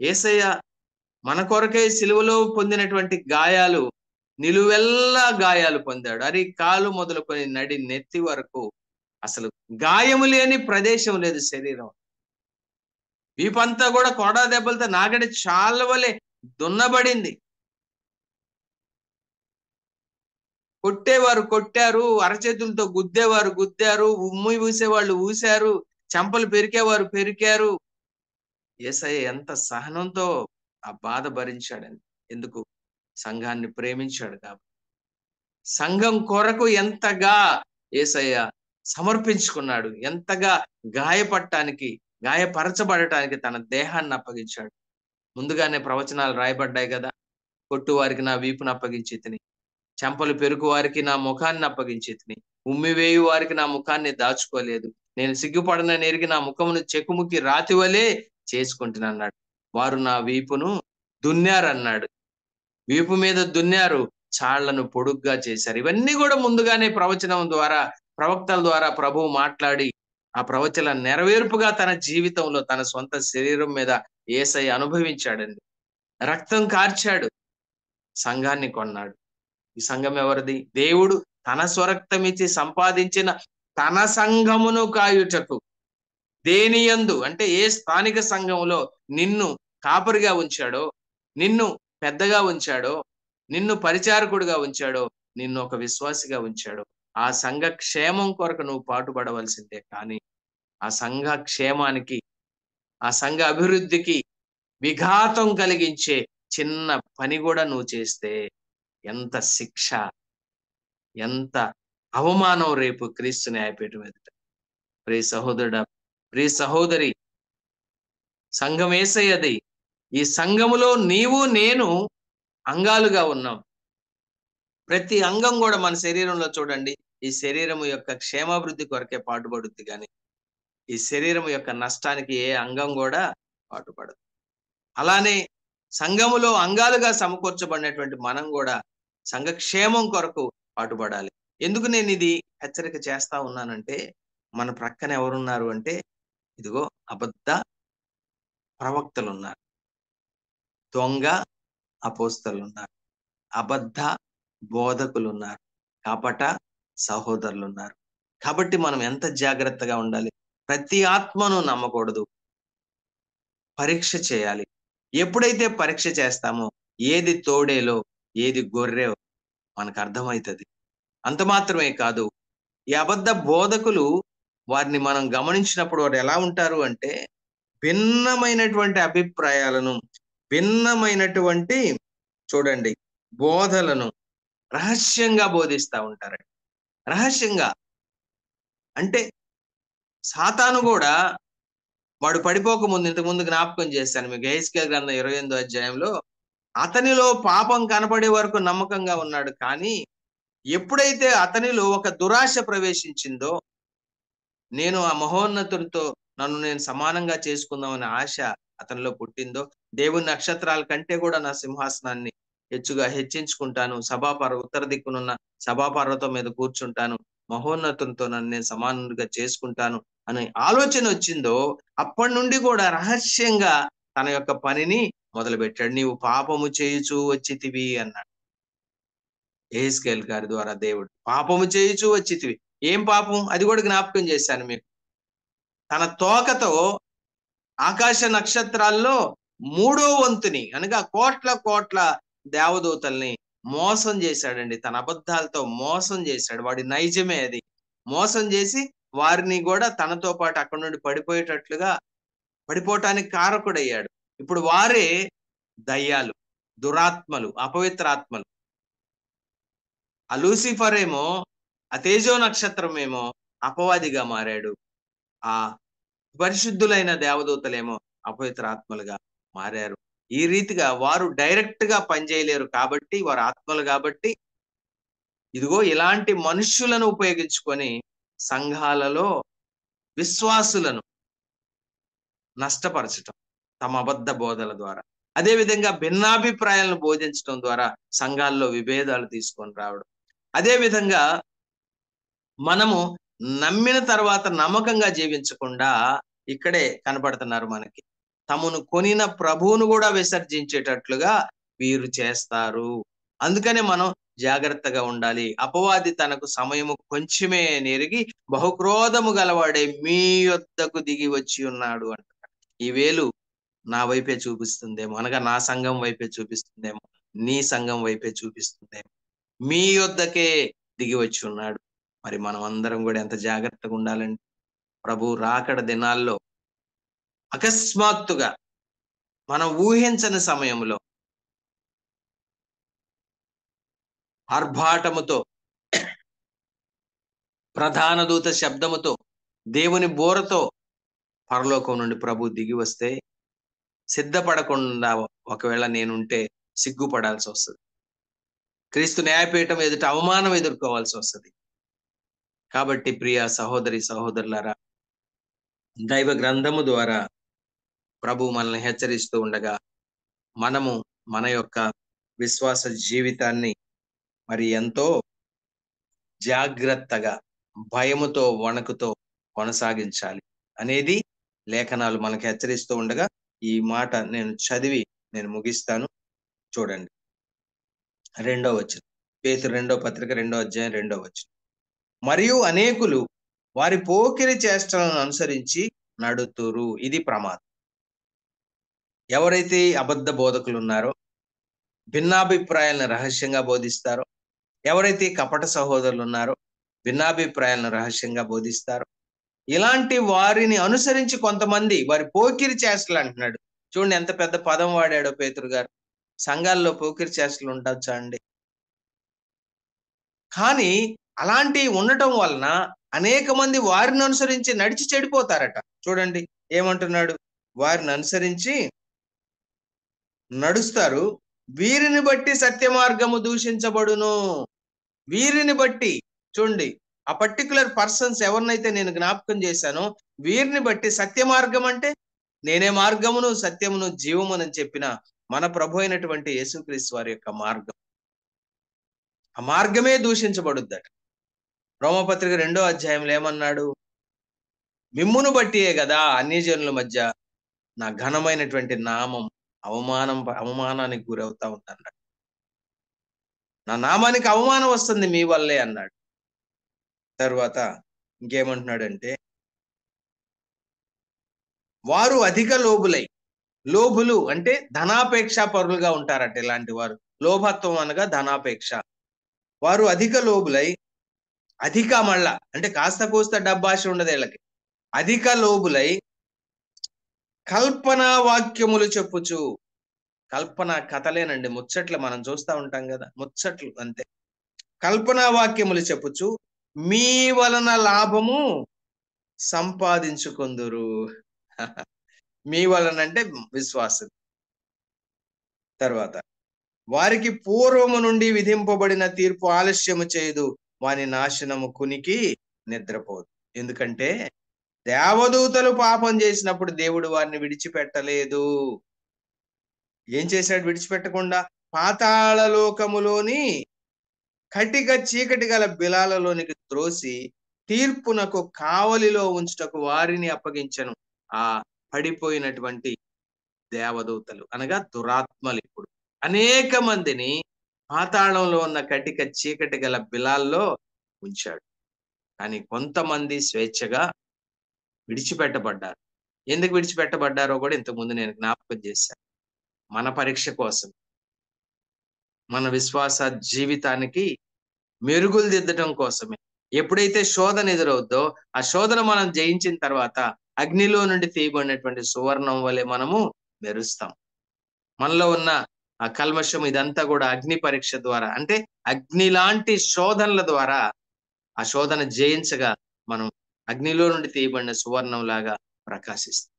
యేసయ్య మన కొరకే సిలువలో పొందినటువంటి గాయాలు నిలువెల్లా గాయాలు పొందాడు. అరి కాలు మొదలుకొని నడి నెత్తి వరకు అసలు గాయము లేని ప్రదేశం లేదు శరీరం. వీపంతా కూడా కొడా దెబ్బలతో నాగడి చాలవలే దున్నబడింది. కొట్టేవారు కొట్టారు, అరచేతులతో గుద్దేవారు గుద్దారు, ఉమ్మి ఊసేవాళ్ళు ఊశారు, చెంపలు పెరికేవారు పెరికారు. యేసయ్య ఎంత సహనంతో ఆ బాధ భరించాడని. ఎందుకు? సంఘాన్ని ప్రేమించాడు కాబట్టి. సంఘం కొరకు ఎంతగా యేసయ్య సమర్పించుకున్నాడు, ఎంతగా గాయపడటానికి గాయపరచబడటానికి తన దేహాన్ని అప్పగించాడు. ముందుగానే ప్రవచనాలు రాయబడ్డాయి కదా, కొట్టు వారికి నా వీపును అప్పగించి తిని, చెంపలు పెరుకు వారికి నా ముఖాన్ని అప్పగించి తిని, ఉమ్మివేయు వారికి నా ముఖాన్ని దాచుకోలేదు, నేను సిగ్గుపడనని ఎరిగి నా ముఖమును చెకుముకి రాతివలే చేసుకుంటున్నాడు. వారు నా వీపును దున్నారన్నాడు. వీపు మీద దున్నారు, చాళ్లను పొడుగ్గా చేశారు. ఇవన్నీ కూడా ముందుగానే ప్రవచనం ద్వారా, ప్రవక్తల ద్వారా ప్రభువు మాట్లాడి ఆ ప్రవచన నెరవేర్పుగా తన జీవితంలో తన సొంత శరీరం మీద యేసయ్య అనుభవించాడండి. రక్తం కార్చాడు, సంఘాన్ని కొన్నాడు. ఈ సంఘం ఎవరిది? దేవుడు తన స్వరక్తం ఇచ్చి సంపాదించిన తన సంఘమును కాయుటకు. దేనియందు అంటే ఏ స్థానిక సంఘంలో నిన్ను కాపరిగా ఉంచాడో, నిన్ను పెద్దగా ఉంచాడో, నిన్ను పరిచారకుడిగా ఉంచాడో, నిన్ను ఒక విశ్వాసిగా ఉంచాడో, ఆ సంఘ క్షేమం కొరకు నువ్వు పాటుపడవలసిందే. కానీ ఆ సంఘ క్షేమానికి, ఆ సంఘ అభివృద్ధికి విఘాతం కలిగించే చిన్న పని కూడా నువ్వు చేస్తే ఎంత శిక్ష, ఎంత అవమానం రేపు క్రీస్తు న్యాయపీఠం ఎదుట. ప్రియ సహోదరుడా, ప్రియ సహోదరి, సంఘం యేసయ్యది. ఈ సంఘములో నీవు నేను అంగాలుగా ఉన్నాం. ప్రతి అంగం కూడా మన శరీరంలో చూడండి, ఈ శరీరం యొక్క క్షేమాభివృద్ధి కొరకే పాటుపడుద్ది, కానీ ఈ శరీరం యొక్క నష్టానికి ఏ అంగం కూడా పాటుపడదు. అలానే సంఘములో అంగాలుగా సమకూర్చబడినటువంటి మనం కూడా సంఘక్షేమం కొరకు పాటుపడాలి. ఎందుకు నేను ఇది హెచ్చరిక చేస్తా ఉన్నానంటే, మన ప్రక్కన ఎవరున్నారు అంటే, ఇదిగో అబద్ధ ప్రవక్తలు ఉన్నారు, దొంగ అపోస్తలు ఉన్నారు, అబద్ధ బోధకులు ఉన్నారు, కపట సహోదరులు ఉన్నారు. కాబట్టి మనం ఎంత జాగ్రత్తగా ఉండాలి. ప్రతి ఆత్మను నమ్మకూడదు, పరీక్ష చేయాలి. ఎప్పుడైతే పరీక్ష చేస్తామో ఏది తోడేలో ఏది గొర్రెో మనకు అర్థమవుతుంది. అంత మాత్రమే కాదు, ఈ అబద్ధ బోధకులు వారిని మనం గమనించినప్పుడు వారు ఎలా ఉంటారు అంటే, భిన్నమైనటువంటి అభిప్రాయాలను, భిన్నమైనటువంటి చూడండి బోధలను రహస్యంగా బోధిస్తూ ఉంటారండి. రహస్యంగా అంటే సాతాను కూడా వాడు పడిపోకముందు, ఇంతకుముందు జ్ఞాపకం చేశాను మీకు, యెహెజ్కేలు గ్రంథం 28వ అధ్యాయంలో, అతనిలో పాపం కనపడే వరకు నమ్మకంగా ఉన్నాడు. కానీ ఎప్పుడైతే అతనిలో ఒక దురాశ ప్రవేశించిందో, నేను ఆ మహోన్నతుడితో నన్ను నేను సమానంగా చేసుకుందామనే ఆశ అతనిలో పుట్టిందో, దేవుని నక్షత్రాల కంటే కూడా నా సింహాసనాన్ని హెచ్చించుకుంటాను, ఉత్తర దిక్కునున్న సభాపర్వతం మీద కూర్చుంటాను, మహోన్నతునితో నన్ను నేను సమానంగా చేసుకుంటాను అనే ఆలోచన వచ్చిందో అప్పటి నుండి కూడా రహస్యంగా తన యొక్క పనిని మొదలుపెట్టాడు. నీవు పాపము చేయుచూ వచ్చితివి అన్నాడు యెహెజ్కేలు గారి ద్వారా దేవుడు. పాపము చేయుచూ వచ్చితివి. ఏం పాపం? అది కూడా జ్ఞాపకం చేశాను మీకు. తన తోకతో ఆకాశ నక్షత్రాల్లో 3వ వంతుని అనగా కోట్ల కోట్ల దేవదూతల్ని మోసం చేశాడండి. తన అబద్ధాలతో మోసం చేశాడు. వాడి నైజమే అది. మోసం చేసి వారిని కూడా తనతో పాటు అక్కడి నుండి పడిపోవటానికి కారకుడయ్యాడు. ఇప్పుడు వారే దయ్యాలు, దురాత్మలు, అపవిత్రాత్మలు. ఆ లూసిఫర్ ఏమో, ఆ తేజో నక్షత్రం ఏమో అపవాదిగా మారాడు. ఆ పరిశుద్ధులైన దేవదూతలేమో అపవిత్ర ఆత్మలుగా మారారు. ఈ రీతిగా వారు డైరెక్ట్ గా పనిచేయలేరు కాబట్టి, వారు ఆత్మలు కాబట్టి, ఇదిగో ఇలాంటి మనుష్యులను ఉపయోగించుకొని సంఘాలలో విశ్వాసులను నష్టపరచటం తమ అబద్ధ బోధల ద్వారా, అదే విధంగా భిన్నాభిప్రాయాలను బోధించడం ద్వారా సంఘాల్లో విభేదాలు తీసుకొని రావడం. అదే విధంగా మనము నమ్మిన తర్వాత నమ్మకంగా జీవించకుండా ఇక్కడే కనబడుతున్నారు మనకి. తమను కొనిన ప్రభువును కూడా విసర్జించేటట్లుగా వీరు చేస్తారు. అందుకనే మనం జాగ్రత్తగా ఉండాలి. అపవాది తనకు సమయము కొంచెమే నెరిగి బహుక్రోధము గలవాడే మీ యొద్దకు దిగి వచ్చి ఉన్నాడు అంటారు. ఈ వేలు నా వైపే చూపిస్తుందేమో, అనగా నా సంఘం వైపే చూపిస్తుందేమో, నీ సంఘం వైపే చూపిస్తుందేమో. మీ యొద్దకే దిగి వచ్చి ఉన్నాడు. మరి మనం అందరం కూడా ఎంత జాగ్రత్తగా ఉండాలండి. ప్రభు రాకడ దినాల్లో అకస్మాత్తుగా మనం ఊహించని సమయంలో ఆర్భాటముతో, ప్రధాన దూత శబ్దముతో, దేవుని బోరతో పరలోకం నుండి ప్రభు దిగి వస్తే సిద్ధపడకుండా ఒకవేళ నేనుంటే సిగ్గుపడాల్సి వస్తుంది. క్రీస్తు న్యాయపీఠం ఎదుట అవమానం ఎదుర్కోవాల్సి వస్తుంది. కాబట్టి ప్రియ సహోదరి సహోదరులారా, దైవ గ్రంథము ద్వారా ప్రభు మనల్ని హెచ్చరిస్తూ ఉండగా మనము మన యొక్క విశ్వాస జీవితాన్ని మరి ఎంతో జాగ్రత్తగా, భయముతో, వణకుతో కొనసాగించాలి అనేది లేఖనాలు మనకు హెచ్చరిస్తూ ఉండగా ఈ మాట నేను చదివి నేను ముగిస్తాను. చూడండి, 2వ వచనం, పేతురు 2వ పత్రిక 2వ అధ్యాయం 2వ వచనం. మరియు అనేకులు వారి పోకిరి చేష్టలను అనుసరించి నడుతురు. ఇది ప్రమాదం. ఎవరైతే అబద్ధ బోధకులు ఉన్నారో, భిన్నాభిప్రాయాలను రహస్యంగా బోధిస్తారో, ఎవరైతే కపట సహోదరులు ఉన్నారో భిన్నాభిప్రాయాలను రహస్యంగా బోధిస్తారో, ఇలాంటి వారిని అనుసరించి కొంతమంది వారి పోకిరి చేష్టలు అంటున్నాడు. చూడండి ఎంత పెద్ద పదం వాడాడో పేతురు గారు. సంఘాల్లో పోకిరి చేష్టలు ఉండొచ్చా అండి? కానీ అలాంటి ఉండటం వలన అనేక మంది వారిని అనుసరించి నడిచి చెడిపోతారట. చూడండి ఏమంటున్నాడు, వారిని అనుసరించి నడుస్తారు, వీరిని బట్టి సత్య మార్గము దూషించబడును. వీరిని బట్టి, చూడండి ఆ పర్టికులర్ పర్సన్స్ ఎవరినైతే నేను జ్ఞాపకం చేశానో వీరిని బట్టి, సత్య మార్గం అంటే నేనే మార్గమును సత్యమును జీవమునని చెప్పిన మన ప్రభు అయినటువంటి యేసుక్రీస్తు వారి యొక్క మార్గం, ఆ మార్గమే దూషించబడుద్దట. రోమపత్రిక 2వ అధ్యాయంలో ఏమన్నాడు, మిమ్మును బట్టియే కదా అన్యజనుల మధ్య నా ఘనమైనటువంటి నామం అవమానానికి గురవుతా ఉందన్నాడు. నా నామానికి అవమానం వస్తుంది మీ వల్లే అన్నాడు. తర్వాత ఇంకేమంటున్నాడంటే, వారు అధిక లోబులు అంటే ధనాపేక్ష పరులుగా ఉంటారట. ఇలాంటి వారు, లోభత్వం అనగా ధనాపేక్ష. వారు అధిక లోబులై, అధిక మళ్ళా అంటే కాస్త కూస్త డబ్బాశ ఉండదు వీళ్ళకి, అధిక లోబులై కల్పనా వాక్యములు చెప్పుచు. కల్పన కథలేనండి, ముచ్చట్లు మనం చూస్తూ ఉంటాం కదా, ముచ్చట్లు అంతే. కల్పనా వాక్యములు చెప్పుచు మీ వలన లాభము సంపాదించుకొందురు. మీ వలన అంటే విశ్వాసం. తర్వాత వారికి పూర్వము నుండి విధింపబడిన తీర్పు ఆలస్యము చేయదు, వాని నాశనము కునికి నిద్రపోదు. ఎందుకంటే దేవదూతలు పాపం చేసినప్పుడు దేవుడు వారిని విడిచిపెట్టలేదు. ఏం చేశాడు విడిచిపెట్టకుండా? పాతాళ లోకములోని కటిక చీకటి గల బిలాలలోనికి త్రోసి తీర్పునకు కావలిలో ఉంచుటకు వారిని అప్పగించను. ఆ పడిపోయినటువంటి దేవదూతలు అనగా దురాత్మలు ఇప్పుడు అనేక మందిని పాతాళంలో ఉన్న కటిక చీకటి గల బిలాల్లో ఉంచాడు. కానీ కొంతమంది స్వేచ్ఛగా విడిచిపెట్టబడ్డారు. ఎందుకు విడిచిపెట్టబడ్డారో కూడా ఇంతకుముందు నేను జ్ఞాపకం చేశాను. మన పరీక్ష కోసం, మన విశ్వాస జీవితానికి మెరుగులు దిద్దడం కోసమే. ఎప్పుడైతే శోధన ఎదురవుద్దో ఆ శోధన మనం జయించిన తర్వాత అగ్నిలో నుండి తీయబడినటువంటి సువర్ణం వలె మనము మెరుస్తాం. మనలో ఉన్న ఆ కల్మషం ఇదంతా కూడా అగ్ని పరీక్ష ద్వారా, అంటే అగ్ని లాంటి శోధనల ద్వారా ఆ శోధన జయించగా మనం అగ్నిలో నుండి తీయబడిన సువర్ణం లాగా ప్రకాశిస్తాం.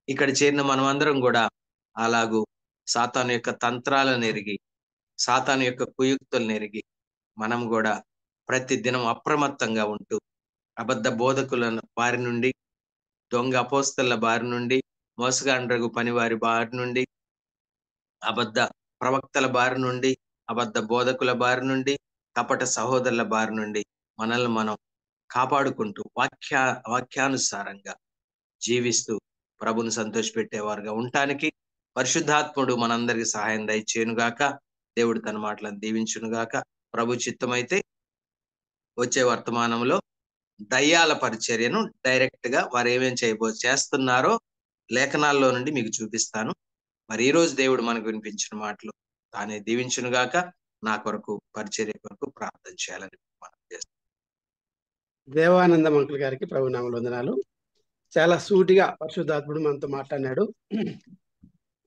ఇక్కడ చేరిన మనమందరం కూడా అలాగూ సాతాను యొక్క తంత్రాలను ఎరిగి, సాతాను యొక్క కుయుక్తులను ఎరిగి మనం కూడా ప్రతి దినం అప్రమత్తంగా ఉంటూ అబద్ధ బోధకుల బారి నుండి, దొంగ అపోస్తల బారి నుండి, మోసగాండ్రగు పనివారి బారి నుండి, అబద్ధ ప్రవక్తల బారి నుండి, అబద్ధ బోధకుల బారి నుండి, కపట సహోదరుల బారి నుండి మనల్ని మనం కాపాడుకుంటూ వాక్యానుసారంగా జీవిస్తూ ప్రభుని సంతోషపెట్టేవారుగా ఉండటానికి పరిశుద్ధాత్ముడు మనందరికి సహాయం దయచేయునుగాక. దేవుడు తన మాటలను దీవించునుగాక. ప్రభు చిత్తమైతే వచ్చే వర్తమానంలో దయ్యాల పరిచర్యను డైరెక్ట్ గా వారు ఏమేం చేస్తున్నారో లేఖనాల్లో నుండి మీకు చూపిస్తాను. మరి ఈ రోజు దేవుడు మనకు వినిపించిన మాటలు తానే దీవించునుగాక. నా కొరకు పరిచర్య కొరకు ప్రార్థన చేయాలని మనం చేస్తాం. దేవానందం అంకుల్ గారికి ప్రభునామములు వందనాలు. చాలా సూటిగా పరిశుద్ధాత్ముడు మనతో మాట్లాడినాడు.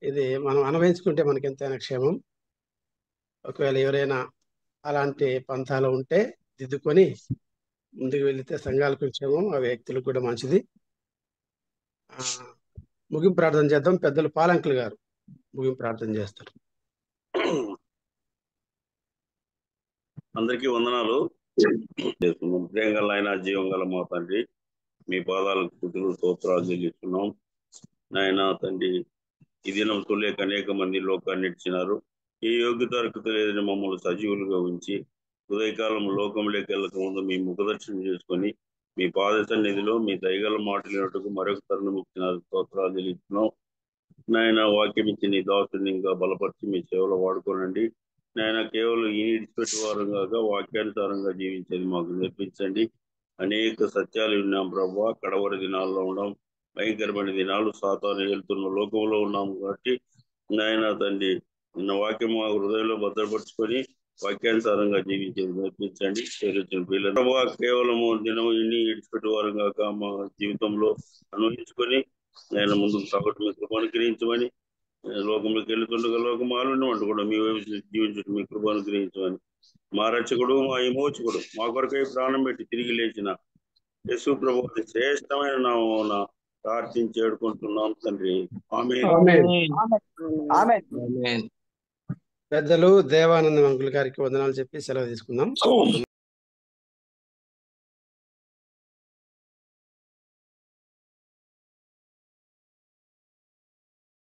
ఇది మనం అన్వయించుకుంటే మనకి ఎంతైనా క్షేమం. ఒకవేళ ఎవరైనా అలాంటి పంథాలో ఉంటే దిద్దుకొని ముందుకు వెళితే సంఘాలకు క్షేమం, ఆ వ్యక్తులకు కూడా మంచిది. ముగింపు ప్రార్థన చేద్దాం. పెద్దలు పాలంకులు గారు ముగింపు ప్రార్థన చేస్తారు. అందరికీ వందనాలు. ప్రేమగల ఆయన, జీవం గల మా తండ్రి, మీ పాదాలకు స్తుతులు స్తోత్రాలు చెల్లిస్తున్నాం. నాయన తండ్రి, ఈ దినం తొలేక అనేక మంది లోకాన్ని ఇచ్చినారు. ఏ యోగ్యత అర్హత లేదని మమ్మల్ని సజీవులుగా ఉంచి ఉదయకాలం లోకంలోకి వెళ్ళక ముందు మీ ముఖదర్శనం చేసుకొని మీ పాద సన్నిధిలో మీ దయగల మాటలు మరొక తరుణం ఇచ్చినారు. స్తోత్రాలు చెల్లిస్తున్నాం. నాయన వాక్యం ఇచ్చి నీ దాసుని ఇంకా బలపరిచి మీ సేవలో వాడుకోనండి. నాయన కేవలం ఈ విడిచిపెట్టే వారం కాక వాక్యానుసారంగా జీవించేది మాకు నేర్పించండి. అనేక సత్యాలు విన్నాం ప్రభావ. కడవరి దినాల్లో ఉన్నాం, భయంకరమైన దినాలు, సాతాను వెళ్తున్న లోకంలో ఉన్నాం కాబట్టి నాయన తండ్రి నిన్న వాక్యం మా హృదయంలో భద్రపరుచుకొని వాక్యానుసారంగా జీవించేది నేర్పించండి. ప్రభావ కేవలము దినం ఇన్ని విడిచిపెట్టే వారం కాక మా జీవితంలో అన్వయించుకొని నేను ముందుకు సాగట్టు మీ కృపను గ్రహించమని, లోకంలోకి వెళ్తుండగా లోకమాలను అంటూ కూడా మీ వైపు జీవించడం మీ కృపను గ్రహించమని, మా రక్షకుడు మా విమోచకుడు మా కొరకై ప్రాణం పెట్టి తిరిగి లేచిన యేసు ప్రభువు శ్రేష్టమైన నామమున ప్రార్థించి వేడుకుంటున్నాం తండ్రి. ఆమేన్. పెద్దలు దేవానందం అంకుల్ గారికి వందనాలు చెప్పి సెలవు తీసుకుందాం.